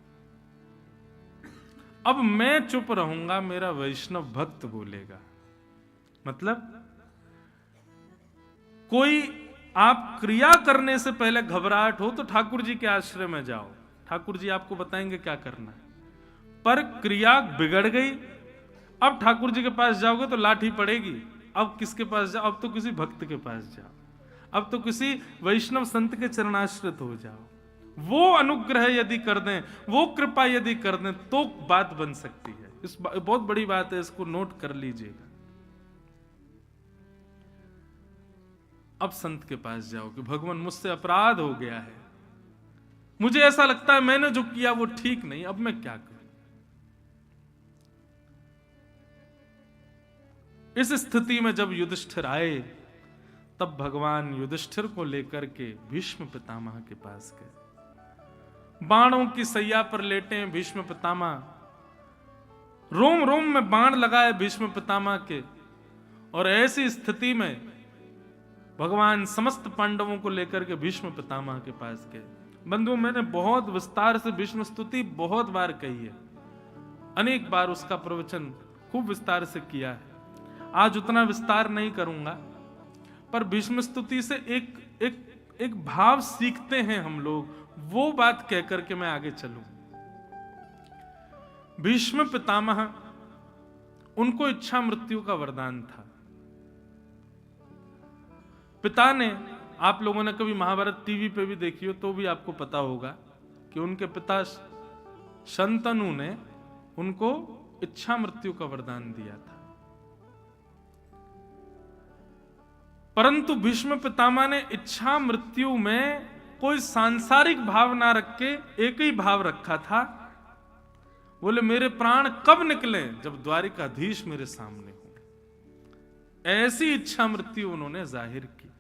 अब मैं चुप रहूंगा, मेरा वैष्णव भक्त बोलेगा। मतलब कोई आप क्रिया करने से पहले घबराहट हो तो ठाकुर जी के आश्रय में जाओ, ठाकुर जी आपको बताएंगे क्या करना है। पर क्रिया बिगड़ गई, अब ठाकुर जी के पास जाओगे तो लाठी पड़ेगी। अब किसके पास जाओ? अब तो किसी भक्त के पास जाओ, अब तो किसी वैष्णव संत के चरणाश्रित हो जाओ। वो अनुग्रह यदि कर दें, वो कृपा यदि कर दें तो बात बन सकती है। इस बहुत बड़ी बात है, इसको नोट कर लीजिएगा। अब संत के पास जाओ कि भगवान मुझसे अपराध हो गया है, मुझे ऐसा लगता है मैंने जो किया वो ठीक नहीं, अब मैं क्या करूं। इस स्थिति में जब युधिष्ठिर आए, तब भगवान युधिष्ठिर को लेकर के भीष्म पितामह के पास गए। बाणों की सैया पर लेटे हैं भीष्म पितामह, रोम रोम में बाण लगाए भीष्म पितामह के, और ऐसी स्थिति में भगवान समस्त पांडवों को लेकर के भीष्म पितामह के पास गए। बंधुओं, मैंने बहुत विस्तार से भीष्म स्तुति बहुत बार कही है, अनेक बार उसका प्रवचन खूब विस्तार से किया है। आज उतना विस्तार नहीं करूंगा, पर भीष्म स्तुति से एक भाव सीखते हैं हम लोग, वो बात कहकर के मैं आगे चलूं। भीष्म पितामह, उनको इच्छा मृत्यु का वरदान था। पिता ने, आप लोगों ने कभी महाभारत टीवी पे भी देखी हो तो भी आपको पता होगा कि उनके पिता शंतनु ने उनको इच्छा मृत्यु का वरदान दिया था। परंतु भीष्म पितामह ने इच्छा मृत्यु में कोई सांसारिक भाव ना रख के एक ही भाव रखा था, बोले मेरे प्राण कब निकले? जब द्वारिकाधीश मेरे सामने हो। ऐसी इच्छा मृत्यु उन्होंने जाहिर की।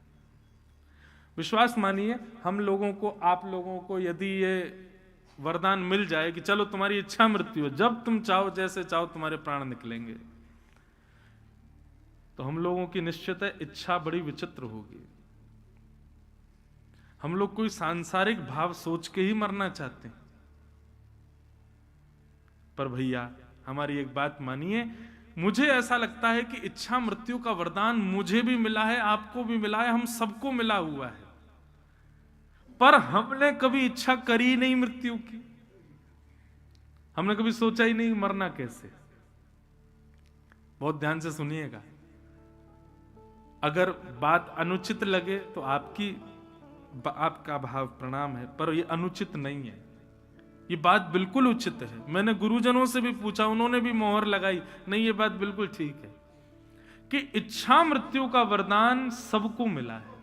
विश्वास मानिए, हम लोगों को, आप लोगों को यदि ये वरदान मिल जाए कि चलो तुम्हारी इच्छा मृत्यु है, जब तुम चाहो जैसे चाहो तुम्हारे प्राण निकलेंगे, तो हम लोगों की निश्चित है इच्छा बड़ी विचित्र होगी। हम लोग कोई सांसारिक भाव सोच के ही मरना चाहते हैं। पर भैया हमारी एक बात मानिए, मुझे ऐसा लगता है कि इच्छा मृत्यु का वरदान मुझे भी मिला है, आपको भी मिला है, हम सबको मिला हुआ है, पर हमने कभी इच्छा करी नहीं मृत्यु की। हमने कभी सोचा ही नहीं मरना कैसे। बहुत ध्यान से सुनिएगा, अगर बात अनुचित लगे तो आपका भाव प्रणाम है, पर यह अनुचित नहीं है, ये बात बिल्कुल उचित है। मैंने गुरुजनों से भी पूछा, उन्होंने भी मोहर लगाई, नहीं ये बात बिल्कुल ठीक है कि इच्छा मृत्यु का वरदान सबको मिला है।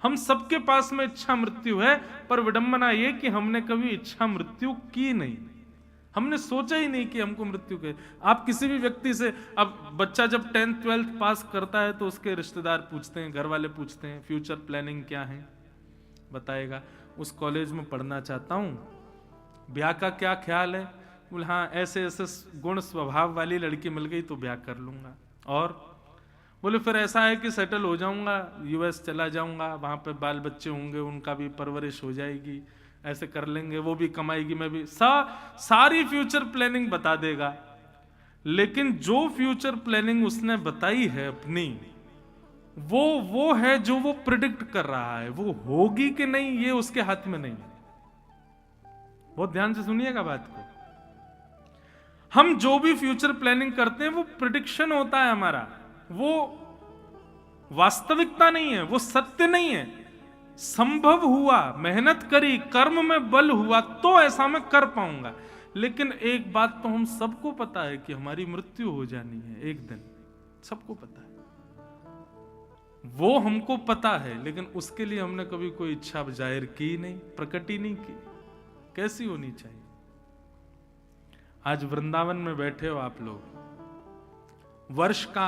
हम सबके पास में इच्छा मृत्यु है, पर विडंबना यह कि हमने कभी इच्छा मृत्यु की नहीं। हमने सोचा ही नहीं कि हमको मृत्यु के। आप किसी भी व्यक्ति से, अब बच्चा जब 10th 12th पास करता है तो उसके रिश्तेदार पूछते हैं, घर वाले पूछते हैं फ्यूचर प्लानिंग क्या है, बताएगा उस कॉलेज में पढ़ना चाहता हूं, ब्याह का क्या ख्याल है, बोले हाँ ऐसे ऐसे गुण स्वभाव वाली लड़की मिल गई तो ब्याह कर लूंगा, और बोले फिर ऐसा है कि सेटल हो जाऊंगा, यूएस चला जाऊंगा, वहां पे बाल बच्चे होंगे, उनका भी परवरिश हो जाएगी, ऐसे कर लेंगे, वो भी कमाएगी, मैं भी सारी फ्यूचर प्लानिंग बता देगा। लेकिन जो फ्यूचर प्लानिंग उसने बताई है अपनी, वो है जो वो प्रिडिक्ट कर रहा है, वो होगी कि नहीं ये उसके हाथ में नहीं है। बहुत ध्यान से सुनिएगा बात को। हम जो भी फ्यूचर प्लानिंग करते हैं वो प्रिडिक्शन होता है हमारा, वो वास्तविकता नहीं है, वो सत्य नहीं है। संभव हुआ, मेहनत करी, कर्म में बल हुआ तो ऐसा मैं कर पाऊंगा। लेकिन एक बात तो हम सबको पता है कि हमारी मृत्यु हो जानी है एक दिन, सबको पता है, वो हमको पता है, लेकिन उसके लिए हमने कभी कोई इच्छा जाहिर की नहीं, प्रकट ही नहीं की। कैसी होनी चाहिए? आज वृंदावन में बैठे हो आप लोग, वर्ष का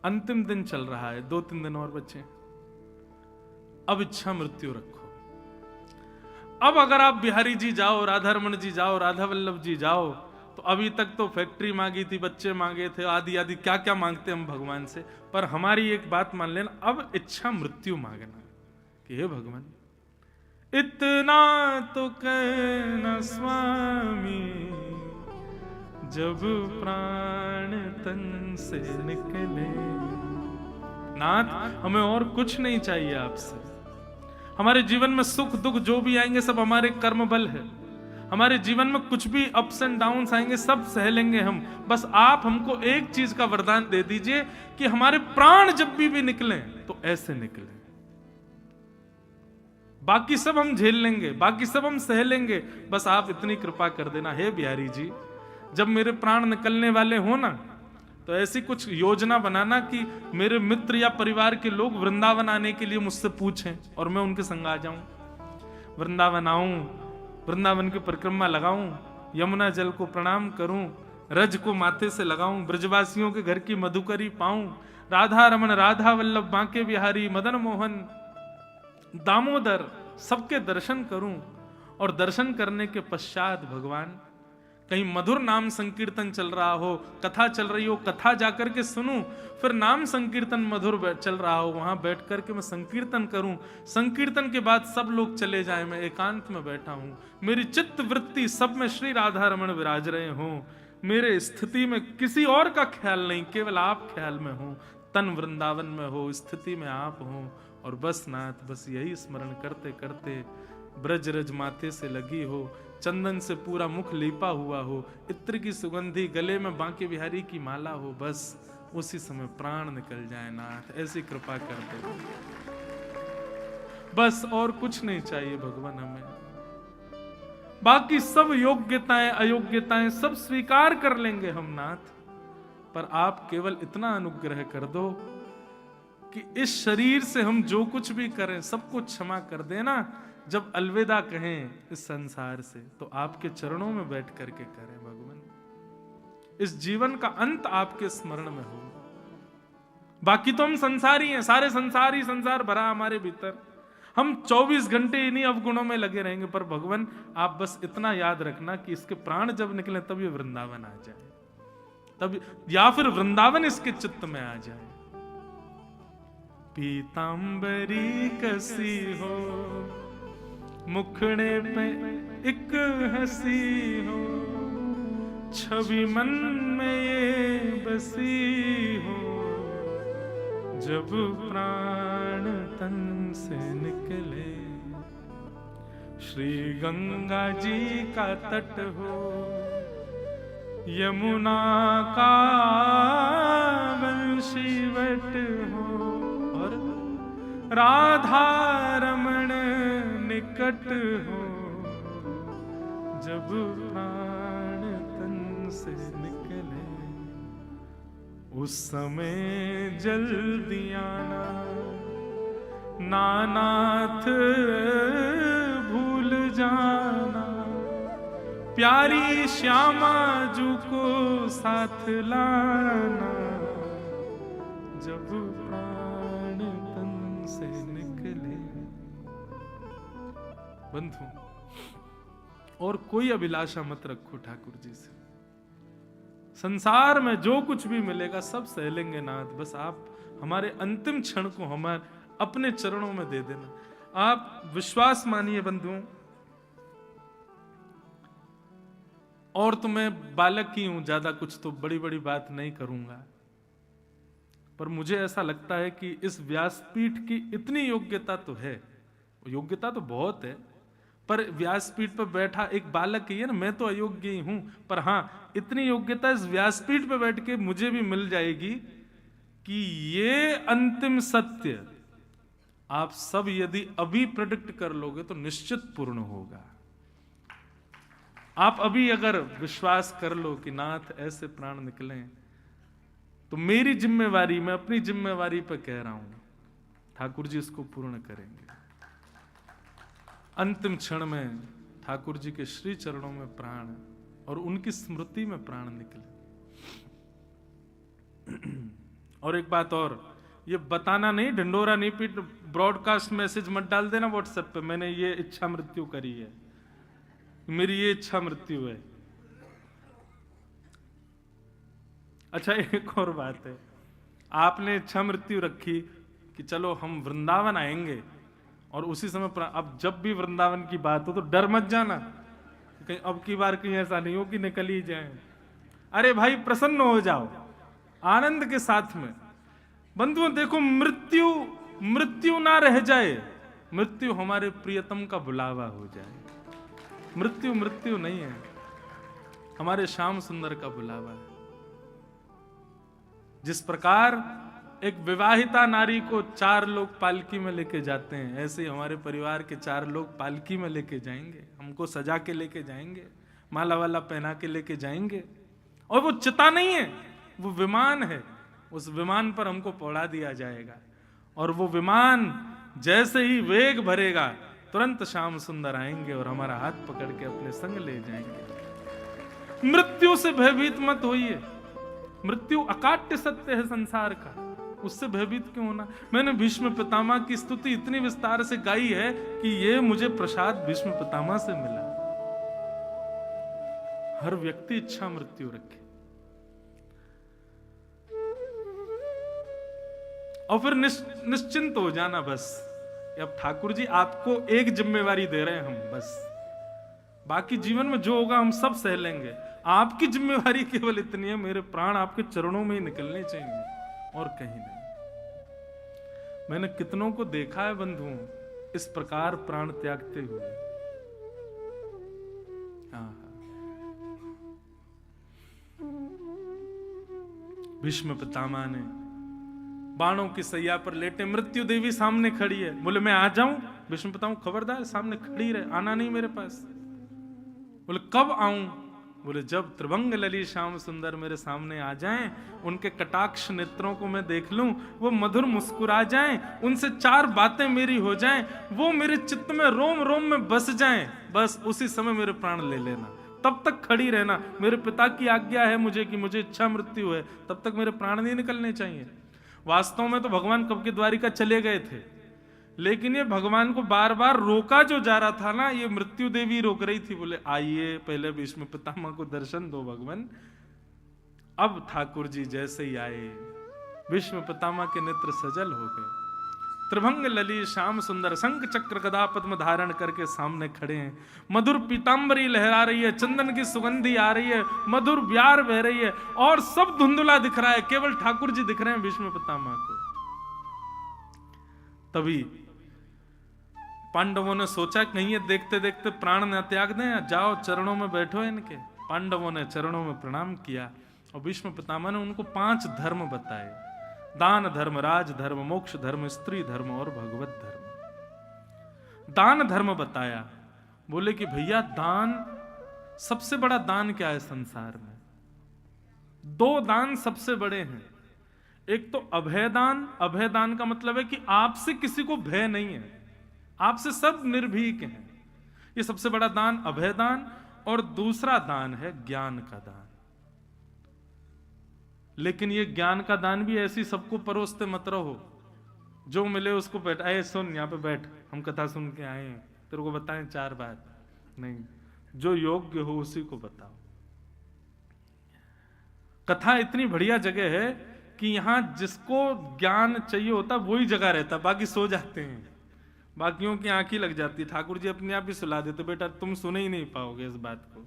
अंतिम दिन चल रहा है, 2-3 दिन और बचे। अब इच्छा मृत्यु रखो। अब अगर आप बिहारी जी जाओ, राधा रमन जी जाओ, राधा वल्लभ जी जाओ, तो अभी तक तो फैक्ट्री मांगी थी, बच्चे मांगे थे, आदि आदि क्या क्या मांगते हम भगवान से। पर हमारी एक बात मान लेना, अब इच्छा मृत्यु मांगना कि हे भगवान इतना तो कहना स्वामी, जब प्राण तन से निकले। नाथ हमें और कुछ नहीं चाहिए आपसे। हमारे जीवन में सुख दुख जो भी आएंगे सब हमारे कर्म बल है। हमारे जीवन में कुछ भी अप्स एंड डाउन्स आएंगे सब सह लेंगे हम। बस आप हमको एक चीज का वरदान दे दीजिए कि हमारे प्राण जब भी निकले तो ऐसे निकले। बाकी सब हम झेल लेंगे, बाकी सब हम सह लेंगे, बस आप इतनी कृपा कर देना हे बिहारी जी, जब मेरे प्राण निकलने वाले हो ना, तो ऐसी कुछ योजना बनाना कि मेरे मित्र या परिवार के लोग वृंदावन आने के लिए मुझसे पूछें और मैं उनके संग आ जाऊं, वृंदावन आऊं, वृंदावन की परिक्रमा लगाऊं, यमुना जल को प्रणाम करूं, रज को माथे से लगाऊं, ब्रजवासियों के घर की मधुकरी पाऊं, राधा रमन, राधा वल्लभ, बांके बिहारी, मदन मोहन, दामोदर, सबके दर्शन करूं। और दर्शन करने के पश्चात भगवान कहीं मधुर नाम संकीर्तन चल रहा हो, कथा चल रही हो, कथा जाकर के सुनूं, फिर नाम संकीर्तन मधुर चल रहा हो, वहां बैठ करके मैं संकीर्तन करूं। संकीर्तन के बाद सब लोग चले जाएं, मैं एकांत में बैठा हूं, मेरी चित्त वृत्ति सब में श्री राधा रमन विराज रहे हो, मेरे स्थिति में किसी और का ख्याल नहीं, केवल आप ख्याल में हो, तन वृंदावन में हो, स्थिति में आप हो। और बस नाथ, बस यही स्मरण करते करते ब्रज रज माथे से लगी हो, चंदन से पूरा मुख लीपा हुआ हो, इत्र की सुगंधी गले में बांके बिहारी की माला हो, बस उसी समय प्राण निकल जाए नाथ, ऐसी कृपा कर दो। बस और कुछ नहीं चाहिए भगवान हमें। बाकी सब योग्यताएं अयोग्यताएं सब स्वीकार कर लेंगे हम नाथ, पर आप केवल इतना अनुग्रह कर दो कि इस शरीर से हम जो कुछ भी करें सबको क्षमा कर देना। जब अलविदा कहें इस संसार से तो आपके चरणों में बैठ करके करें भगवान, इस जीवन का अंत आपके स्मरण में हो। बाकी तो हम संसारी हैं, सारे संसार ही संसार भरा हमारे भीतर, हम 24 घंटे इन्हीं अवगुणों में लगे रहेंगे। पर भगवान आप बस इतना याद रखना कि इसके प्राण जब निकले तब ये वृंदावन आ जाए, तब या फिर वृंदावन इसके चित्त में आ जाए। पीतांबरी कसी हो, मुखड़े पे एक हंसी हो, छवि मन में ये बसी हो, जब प्राण तन से निकले। श्री गंगा जी का तट हो, यमुना का वंशीवट हो, और राधा रमण निकट हो, जब प्राण तन से निकले। उस समय जल्दी आना, नानाथ भूल जाना, प्यारी श्यामा जू को साथ लाना, जब प्राण तन से निकले। बंधु, और कोई अभिलाषा मत रखो ठाकुर जी से। संसार में जो कुछ भी मिलेगा सब सह नाथ, बस आप हमारे अंतिम क्षण को हमारे अपने चरणों में दे देना। आप विश्वास मानिए बंधुओं, और तो मैं बालक ही हूं, ज्यादा कुछ तो बड़ी बड़ी बात नहीं करूंगा, पर मुझे ऐसा लगता है कि इस व्यासपीठ की इतनी योग्यता तो है, योग्यता तो बहुत है, पर व्यासपीठ पर बैठा एक बालक ही है ना, मैं तो अयोग्य ही हूं, पर हां इतनी योग्यता इस व्यासपीठ पर बैठ के मुझे भी मिल जाएगी कि ये अंतिम सत्य आप सब यदि अभी प्रेडिक्ट कर लोगे तो निश्चित पूर्ण होगा। आप अभी अगर विश्वास कर लो कि नाथ ऐसे प्राण निकले, तो मेरी जिम्मेवारी, मैं अपनी जिम्मेवारी पर कह रहा हूं, ठाकुर जी इसको पूर्ण करेंगे। अंतिम क्षण में ठाकुर जी के श्री चरणों में प्राण और उनकी स्मृति में प्राण निकले। और एक बात और, ये बताना नहीं, ढिंडोरा नहीं पीट, ब्रॉडकास्ट मैसेज मत डाल देना व्हाट्सएप पे, मैंने ये इच्छा मृत्यु करी है, मेरी ये इच्छा मृत्यु है। अच्छा, एक और बात है, आपने इच्छा मृत्यु रखी कि चलो हम वृंदावन आएंगे, और उसी समय अब जब भी वृंदावन की बात हो तो डर मत जाना कहीं अब की बार कहीं ऐसा नहीं हो कि निकल ही जाए। अरे भाई प्रसन्न हो जाओ आनंद के साथ में। बंधुओं देखो, मृत्यु ना रह जाए, मृत्यु हमारे प्रियतम का बुलावा हो जाए। मृत्यु नहीं है, हमारे श्याम सुंदर का बुलावा है। जिस प्रकार एक विवाहिता नारी को 4 लोग पालकी में लेके जाते हैं, ऐसे ही हमारे परिवार के 4 लोग पालकी में लेके जाएंगे, हमको सजा के लेके जाएंगे, माला वाला पहना के लेके जाएंगे। और वो चिता नहीं है, वो विमान है, उस विमान पर हमको पहुंचा दिया जाएगा। और वो विमान जैसे ही वेग भरेगा, तुरंत श्याम सुंदर आएंगे और हमारा हाथ पकड़ के अपने संग ले जाएंगे। मृत्यु से भयभीत मत होइए, मृत्यु अकाट्य सत्य है संसार का, उससे भयभीत क्यों होना। मैंने भीष्म पितामह की स्तुति इतनी विस्तार से गाई है कि ये मुझे प्रसाद भीष्म पितामह से मिला। हर व्यक्ति इच्छा मृत्यु रखे, और फिर निश्चिंत हो जाना बस। अब ठाकुर जी आपको एक जिम्मेवारी दे रहे हैं हम, बस बाकी जीवन में जो होगा हम सब सह लेंगे। आपकी जिम्मेवारी केवल इतनी है, मेरे प्राण आपके चरणों में ही निकलने चाहिए और कहीं नहीं। मैंने कितनों को देखा है बंधुओं इस प्रकार प्राण त्यागते हुए। भीष्म पितामह ने बाणों की सैया पर लेटे, मृत्यु देवी सामने खड़ी है, बोले मैं आ जाऊं। भीष्म पितामह खबरदार, सामने खड़ी रहे, आना नहीं मेरे पास। बोले कब आऊं? बोले जब त्रिभंग लली श्याम सुंदर मेरे सामने आ जाएं, उनके कटाक्ष नेत्रों को मैं देख लूं, वो मधुर मुस्कुरा जाएं, उनसे 4 बातें मेरी हो जाएं, वो मेरे चित्त में रोम रोम में बस जाएं, बस उसी समय मेरे प्राण ले लेना। तब तक खड़ी रहना, मेरे पिता की आज्ञा है मुझे कि मुझे इच्छा मृत्यु है, तब तक मेरे प्राण नहीं निकलने चाहिए। वास्तव में तो भगवान कब के द्वारिका चले गए थे, लेकिन ये भगवान को बार बार रोका जो जा रहा था ना, ये मृत्यु देवी रोक रही थी। बोले आइए पहले भीष्म पितामह को दर्शन दो भगवान। अब ठाकुर जी जैसे ही आए, भीष्म पितामह के नेत्र सजल हो गए। त्रिभंग लली श्याम सुंदर शंख चक्र गदा पद्म धारण करके सामने खड़े हैं। मधुर पीतांबरी लहरा रही है, चंदन की सुगंधी आ रही है, मधुर ब्यार बह रही है, और सब धुंधला दिख रहा है, केवल ठाकुर जी दिख रहे हैं भीष्म पितामह को। तभी पांडवों ने सोचा कहीं ये देखते देखते प्राण न त्याग दें, जाओ चरणों में बैठो इनके। पांडवों ने चरणों में प्रणाम किया और भीष्म पितामह ने उनको 5 धर्म बताए, दान धर्म, राज धर्म, मोक्ष धर्म, स्त्री धर्म और भगवत धर्म। दान धर्म बताया, बोले कि भैया दान, सबसे बड़ा दान क्या है संसार में? 2 दान सबसे बड़े हैं, एक तो अभयदान, अभयदान का मतलब है कि आपसे किसी को भय नहीं है, आपसे सब निर्भीक हैं, ये सबसे बड़ा दान अभयदान। और दूसरा दान है ज्ञान का दान। लेकिन ये ज्ञान का दान भी ऐसी सबको परोसते मत रहो, जो मिले उसको बैठ, आए सुन यहाँ पे बैठ, हम कथा सुन के आए हैं, तेरे को बताएं 4 बात, नहीं, जो योग्य हो उसी को बताओ। कथा इतनी बढ़िया जगह है कि यहां जिसको ज्ञान चाहिए होता वही जगह रहता, बाकी सो जाते हैं, बाकियों की आंखें लग जाती। ठाकुर जी अपने आप ही सुला देते, बेटा तुम सुन ही नहीं पाओगे इस बात को।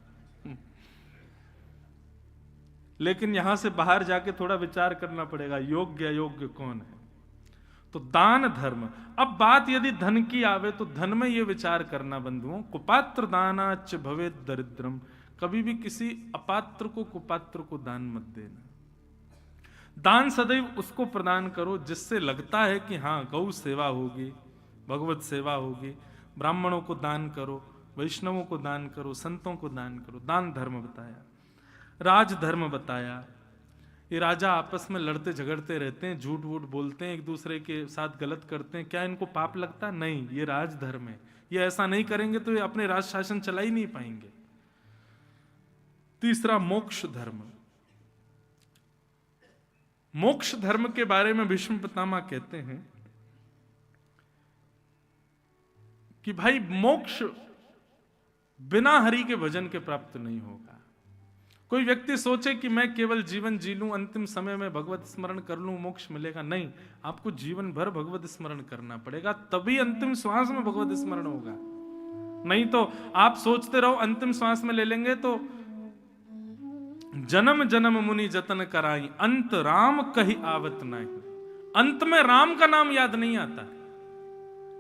लेकिन यहां से बाहर जाके थोड़ा विचार करना पड़ेगा, योग्य अयोग्य कौन है। तो दान धर्म। अब बात यदि धन की आवे तो धन में यह विचार करना बंधुओं, कुपात्र दानाच भवेत दरिद्रम, कभी भी किसी अपात्र को कुपात्र को दान मत देना। दान सदैव उसको प्रदान करो जिससे लगता है कि हाँ गौ सेवा होगी, भगवत सेवा होगी। ब्राह्मणों को दान करो, वैष्णवों को दान करो, संतों को दान करो। दान धर्म बताया। राज धर्म बताया। ये राजा आपस में लड़ते झगड़ते रहते हैं, झूठ वूठ बोलते हैं, एक दूसरे के साथ गलत करते हैं, क्या इनको पाप लगता? नहीं, ये राज धर्म है। ये ऐसा नहीं करेंगे तो ये अपने राज शासन चला ही नहीं पाएंगे। तीसरा मोक्ष धर्म। मोक्ष धर्म के बारे में भीष्म पितामह कहते हैं कि भाई मोक्ष बिना हरि के भजन के प्राप्त नहीं होगा। कोई व्यक्ति सोचे कि मैं केवल जीवन जी लूं, अंतिम समय में भगवत स्मरण कर लूं, मोक्ष मिलेगा, नहीं, आपको जीवन भर भगवत स्मरण करना पड़ेगा, तभी अंतिम श्वास में भगवत स्मरण होगा। नहीं तो आप सोचते रहो अंतिम श्वास में ले लेंगे तो जन्म जन्म मुनि जतन कराई, अंत राम कही आवत नहीं। अंत में राम का नाम याद नहीं आता।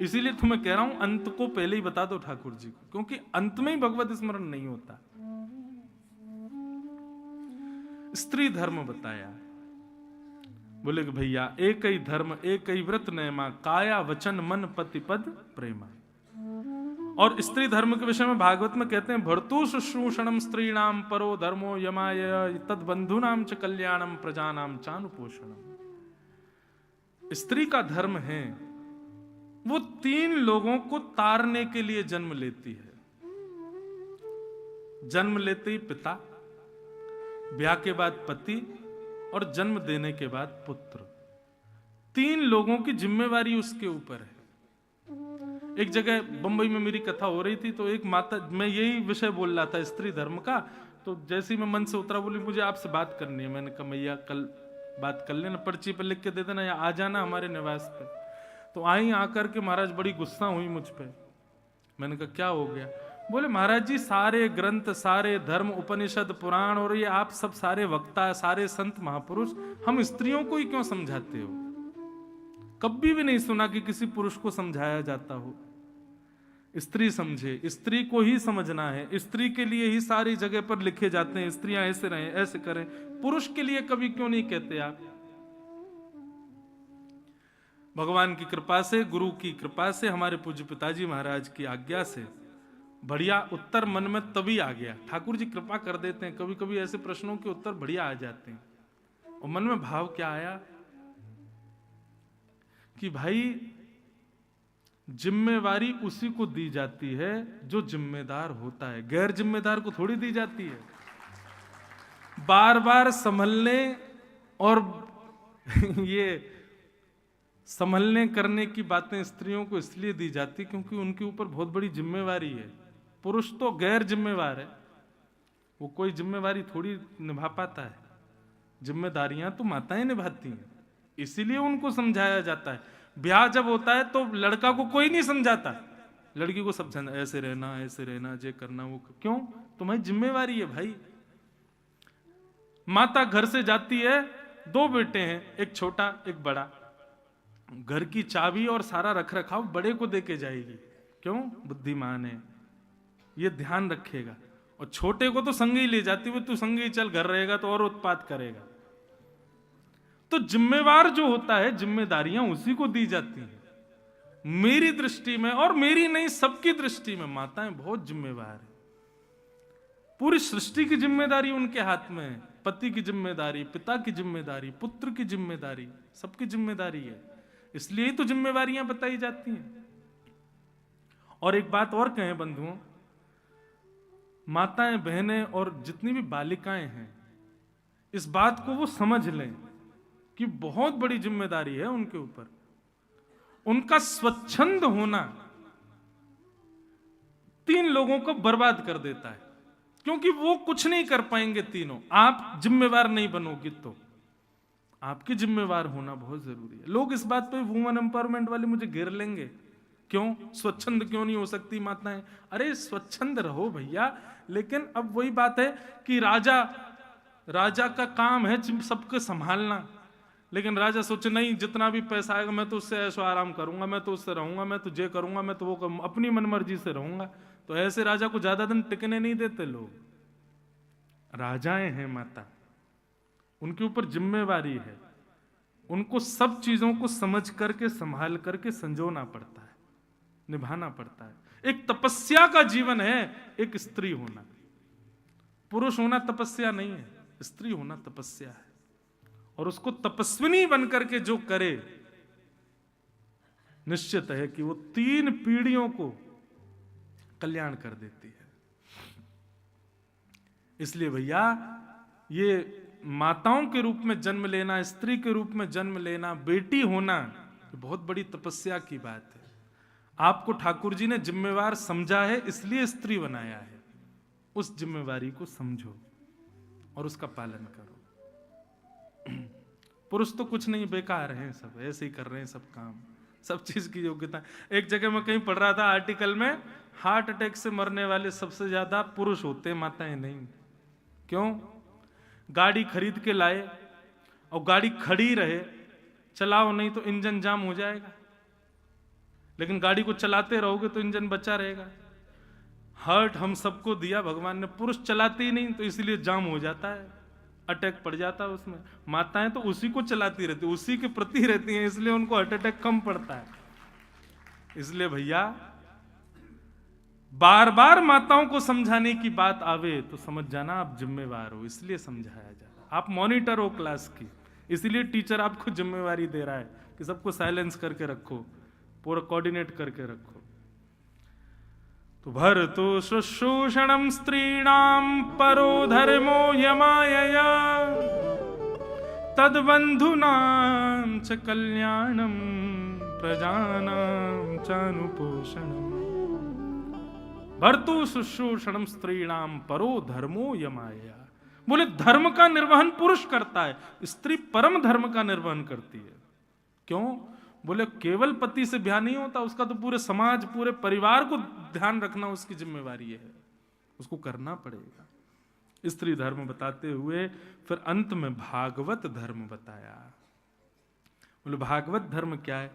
इसीलिए तुम्हें कह रहा हूं अंत को पहले ही बता दो ठाकुर जी को, क्योंकि अंत में ही भगवत स्मरण नहीं होता। स्त्री धर्म बताया। बोले कि भैया एक ही धर्म एक ही व्रत नयमा, काया वचन मन पति पद प्रेमा। और स्त्री धर्म के विषय में भागवत में कहते हैं भर्तु शुश्रूषणम स्त्रीणाम परो धर्मो यमाय तद बंधुनाम च कल्याणम प्रजानाम चानुपोषणम। स्त्री का धर्म है वो 3 लोगों को तारने के लिए जन्म लेती है। जन्म लेते ही पिता, ब्याह के बाद पति और जन्म देने के बाद पुत्र। 3 लोगों की जिम्मेवारी उसके ऊपर है। एक जगह बंबई में मेरी कथा हो रही थी तो एक माता, मैं यही विषय बोल रहा था स्त्री धर्म का, तो जैसे ही मैं मन से उतरा बोली मुझे आपसे बात करनी है। मैंने कहा मैया कल बात कर लेना, पर्ची पर लिख के दे देना या आ जाना हमारे निवास पे। तो आई आकर के महाराज बड़ी गुस्सा हुई मुझ पे। मैंने कहा क्या हो गया? बोले महाराज जी सारे ग्रंथ, सारे धर्म, उपनिषद, पुराण और ये आप सब सारे वक्ता, सारे संत महापुरुष, हम स्त्रियों को ही क्यों समझाते हो? कभी भी नहीं सुना कि किसी पुरुष को समझाया जाता हो। स्त्री समझे, स्त्री को ही समझना है, स्त्री के लिए ही सारी जगह पर लिखे जाते हैं स्त्रियां ऐसे रहें ऐसे करें। पुरुष के लिए कभी क्यों नहीं कहते आप? भगवान की कृपा से, गुरु की कृपा से, हमारे पूज्य पिताजी महाराज की आज्ञा से बढ़िया उत्तर मन में तभी आ गया। ठाकुर जी कृपा कर देते हैं, कभी कभी ऐसे प्रश्नों के उत्तर बढ़िया आ जाते हैं। और मन में भाव क्या आया कि भाई जिम्मेवारी उसी को दी जाती है जो जिम्मेदार होता है, गैर जिम्मेदार को थोड़ी दी जाती है। बार बार संभलने और ये संभलने करने की बातें स्त्रियों को इसलिए दी जाती क्योंकि उनके ऊपर बहुत बड़ी जिम्मेवारी है। पुरुष तो गैर जिम्मेवार है, वो कोई जिम्मेवारी थोड़ी निभा पाता है। जिम्मेदारियां तो माताएं निभाती हैं, इसीलिए उनको समझाया जाता है। ब्याह जब होता है तो लड़का को कोई नहीं समझाता, लड़की को समझाना ऐसे रहना ये करना वो, क्यों? तुम्हारी जिम्मेवारी है भाई। माता घर से जाती है, 2 बेटे हैं, एक छोटा एक बड़ा, घर की चाबी और सारा रख रखाव बड़े को देके जाएगी। क्यों? बुद्धिमान है, ये ध्यान रखेगा। और छोटे को तो संग ही ले जाती, वो तू संग ही चल, घर रहेगा तो और उत्पात करेगा। तो जिम्मेवार जो होता है, जिम्मेदारियां उसी को दी जाती हैं। मेरी दृष्टि में, और मेरी नहीं सबकी दृष्टि में, माताएं बहुत जिम्मेवार है। पूरी सृष्टि की जिम्मेदारी उनके हाथ में है। पति की जिम्मेदारी, पिता की जिम्मेदारी, पुत्र की जिम्मेदारी, सबकी जिम्मेदारी है। इसलिए ही तो जिम्मेवारियां बताई जाती हैं। और एक बात और कहें बंधुओं, माताएं, बहनें और जितनी भी बालिकाएं हैं, इस बात को वो समझ लें कि बहुत बड़ी जिम्मेदारी है उनके ऊपर। उनका स्वच्छंद होना 3 लोगों को बर्बाद कर देता है, क्योंकि वो कुछ नहीं कर पाएंगे तीनों। आप जिम्मेवार नहीं बनोगे तो आपकी जिम्मेवार होना बहुत जरूरी है। लोग इस बात पे वुमेन एम्पावरमेंट वाले मुझे घेर लेंगे, क्यों स्वच्छंद क्यों नहीं हो सकती माताएं? अरे स्वच्छंद रहो भैया, लेकिन अब वही बात है कि राजा का काम है सबको संभालना, लेकिन राजा सोचे नहीं जितना भी पैसा आएगा मैं तो उससे ऐशो आराम करूंगा, मैं तो उससे रहूंगा, मैं तो ये करूंगा, मैं तो वो करूंगा, अपनी मनमर्जी से रहूंगा। तो ऐसे राजा को ज्यादा दिन टिकने नहीं देते लोग। राजाएं हैं माता, उनके ऊपर जिम्मेवारी है, उनको सब चीजों को समझ करके संभाल करके संजोना पड़ता है, निभाना पड़ता है। एक तपस्या का जीवन है एक स्त्री होना। पुरुष होना तपस्या नहीं है, स्त्री होना तपस्या है। और उसको तपस्विनी बनकर के जो करे, निश्चित है कि वो 3 पीढ़ियों को कल्याण कर देती है। इसलिए भैया, ये माताओं के रूप में जन्म लेना, स्त्री के रूप में जन्म लेना, बेटी होना, ये बहुत बड़ी तपस्या की बात है। आपको ठाकुर जी ने जिम्मेवार समझा है, इसलिए स्त्री बनाया है। उस जिम्मेवारी को समझो और उसका पालन करो। पुरुष तो कुछ नहीं, बेकार हैं, सब ऐसे ही कर रहे हैं सब काम, सब चीज की योग्यता। एक जगह मैं कहीं पढ़ रहा था आर्टिकल में, हार्ट अटैक से मरने वाले सबसे ज्यादा पुरुष होते हैं, माताएं नहीं। क्यों? गाड़ी खरीद के लाए और गाड़ी खड़ी रहे, चलाओ नहीं तो इंजन जाम हो जाएगा, लेकिन गाड़ी को चलाते रहोगे तो इंजन बचा रहेगा। हार्ट हम सबको दिया भगवान ने, पुरुष चलाते ही नहीं तो इसलिए जाम हो जाता है, अटैक पड़ जाता है उसमें। माताएं तो उसी को चलाती रहती, उसी के प्रति रहती हैं, इसलिए उनको हार्ट अटैक कम पड़ता है। इसलिए भैया, बार बार माताओं को समझाने की बात आवे तो समझ जाना आप जिम्मेवार हो, इसलिए समझाया जा रहा है। आप मॉनिटर हो क्लास की, इसलिए टीचर आपको जिम्मेवारी दे रहा है कि सबको साइलेंस करके रखो, पूरा कोऑर्डिनेट करके रखो। तो भर्तु शुश्रूषणं स्त्रीणां परो धर्मो यमायया तद्बन्धूनां च कल्याणं प्रजानां चानुपोषणम्। भर्तु शुश्रूषणं स्त्रीणां परो धर्मो यमायया। बोले धर्म का निर्वहन पुरुष करता है, स्त्री परम धर्म का निर्वहन करती है। क्यों? बोले केवल पति से ब्याह नहीं होता, उसका तो पूरे समाज, पूरे परिवार को ध्यान रखना उसकी जिम्मेवारी है, उसको करना पड़ेगा। स्त्री धर्म बताते हुए फिर अंत में भागवत धर्म बताया। बोले भागवत धर्म क्या है?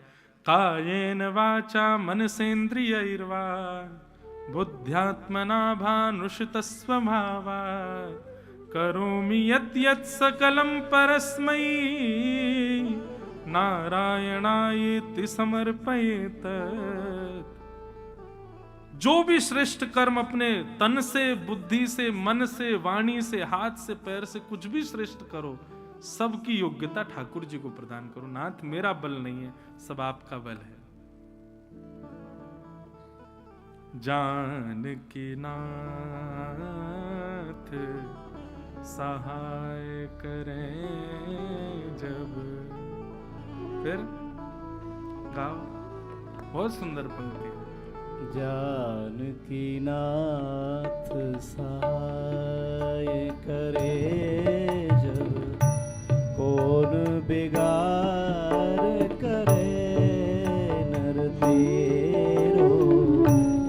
कायेन वाचा मनसेन्द्रियैर्वा बुद्ध्यात्मना भानुषितस्वभावात् करोमि यत् यत् सकलं परस्मै नारायणायेति समर्पयेत। जो भी श्रेष्ठ कर्म अपने तन से, बुद्धि से, मन से, वाणी से, हाथ से, पैर से कुछ भी श्रेष्ठ करो, सबकी योग्यता ठाकुर जी को प्रदान करो। नाथ मेरा बल नहीं है, सब आपका बल है। जानकी नाथ सहाय करें जब, फिर गाओ, बहुत सुंदर पंक्ति। जानकी नाथ सहाय करे जब, कौन बिगाड़ करे नर तेरो।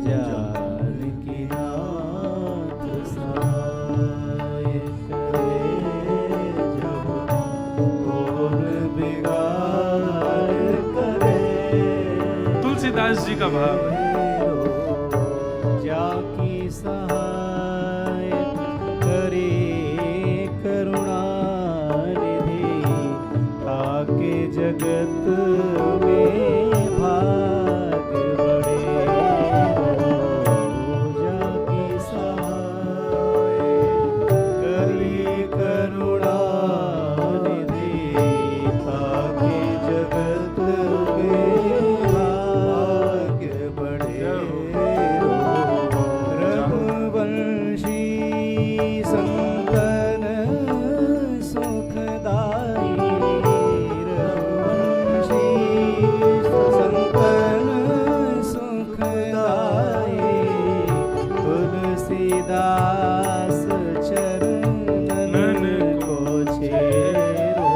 जानकी नाथ सहाय करे जब, कौन बिगाड़ करे। तुलसीदास जी का भाव है, जाकी सहाय करे करुणा निधि, ताके जगत में भाग बड़े। जाकी सहाय करे करुणा आए, तुलसीदास चरणन को छेरो,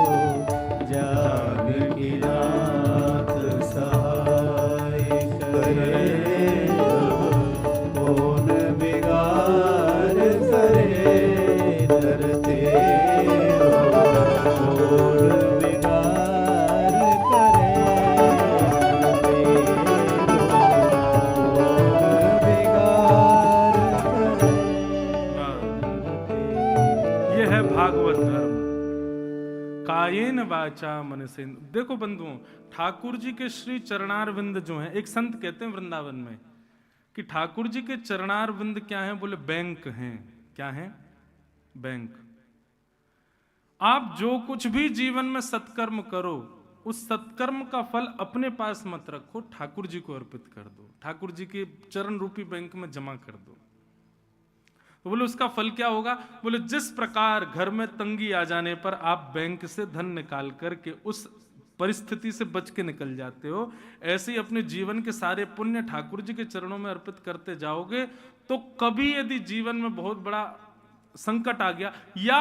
जानकी नाथ सहाय करे, कौन बिगाड़ करे नर तेरो, कौन बिगाड़ करे नर तेरो। यह है भागवत धर्म। कायेन वाचा मनसेन। देखो बंधुओं, ठाकुर जी के श्री चरणारविंद जो हैं, एक संत कहते हैं वृंदावन में कि ठाकुर जी के चरणारविंद क्या हैं? बोले बैंक हैं। क्या हैं? बैंक। आप जो कुछ भी जीवन में सत्कर्म करो, उस सत्कर्म का फल अपने पास मत रखो, ठाकुर जी को अर्पित कर दो, ठाकुर जी के चरण रूपी बैंक में जमा कर दो। तो बोले उसका फल क्या होगा? बोले जिस प्रकार घर में तंगी आ जाने पर आप बैंक से धन निकाल करके उस परिस्थिति से बच के निकल जाते हो, ऐसे ही अपने जीवन के सारे पुण्य ठाकुर जी के चरणों में अर्पित करते जाओगे, तो कभी यदि जीवन में बहुत बड़ा संकट आ गया या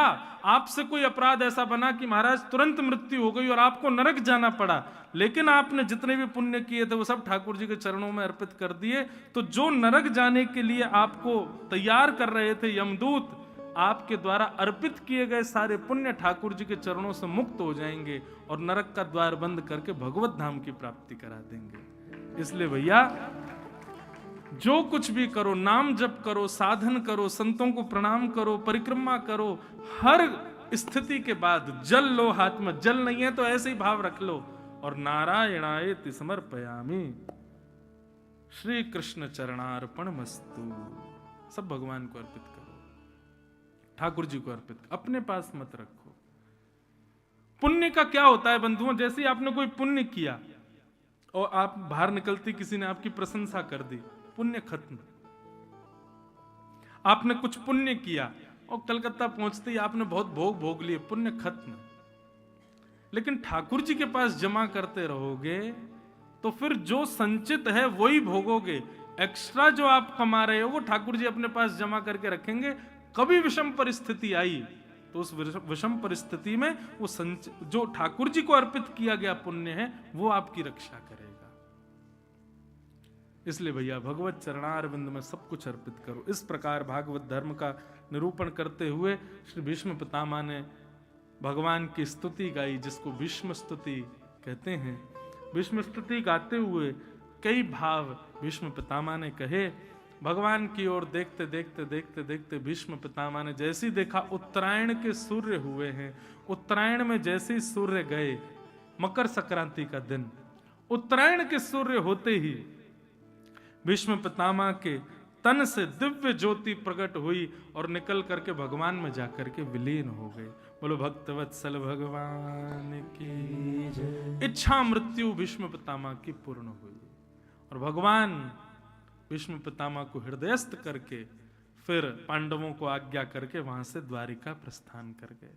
आपसे कोई अपराध ऐसा बना कि महाराज तुरंत मृत्यु हो गई और आपको नरक जाना पड़ा, लेकिन आपने जितने भी पुण्य किए थे वो सब ठाकुर जी के चरणों में अर्पित कर दिए, तो जो नरक जाने के लिए आपको तैयार कर रहे थे यमदूत, आपके द्वारा अर्पित किए गए सारे पुण्य ठाकुर जी के चरणों से मुक्त हो जाएंगे और नरक का द्वार बंद करके भगवत धाम की प्राप्ति करा देंगे। इसलिए भैया जो कुछ भी करो, नाम जप करो, साधन करो, संतों को प्रणाम करो, परिक्रमा करो, हर स्थिति के बाद जल लो हाथ में, जल नहीं है तो ऐसे ही भाव रख लो और नारायणाय समर्पयामि, श्री कृष्ण चरणार्पण मस्तु, सब भगवान को अर्पित करो, ठाकुर जी को अर्पित, अपने पास मत रखो। पुण्य का क्या होता है बंधुओं? जैसे ही आपने कोई पुण्य किया और आप बाहर निकलती किसी ने आपकी प्रशंसा कर दी, पुण्य खत्म। आपने कुछ पुण्य किया और कलकत्ता पहुंचते ही आपने बहुत भोग भोग लिए, पुण्य खत्म। लेकिन ठाकुर जी के पास जमा करते रहोगे तो फिर जो संचित है वही भोगोगे। एक्स्ट्रा जो आप कमा रहे हो वो ठाकुर जी अपने पास जमा करके रखेंगे। कभी विषम परिस्थिति आई तो उस विषम परिस्थिति में वो जो ठाकुर जी को अर्पित किया गया पुण्य है वो आपकी रक्षा करेगा। इसलिए भैया भगवत चरणारविंद में सब कुछ अर्पित करो। इस प्रकार भागवत धर्म का निरूपण करते हुए श्री भीष्म पितामह ने भगवान की स्तुति गाई, जिसको भीष्म स्तुति कहते हैं। भीष्म स्तुति गाते हुए कई भाव भीष्म पितामह ने कहे। भगवान की ओर देखते देखते देखते देखते भीष्म पितामह ने जैसे ही देखा उत्तरायण के सूर्य हुए हैं, उत्तरायण में जैसे ही सूर्य गए, मकर संक्रांति का दिन, उत्तरायण के सूर्य होते ही भीष्म पितामह के तन से दिव्य ज्योति प्रकट हुई और निकल करके भगवान में जाकर के विलीन हो गए। बोलो भक्तवत्सल भगवान की जय। इच्छा मृत्यु भीष्म पितामह की पूर्ण हुई और भगवान भीष्म पितामह को हृदयस्थ करके फिर पांडवों को आज्ञा करके वहां से द्वारिका प्रस्थान कर गए।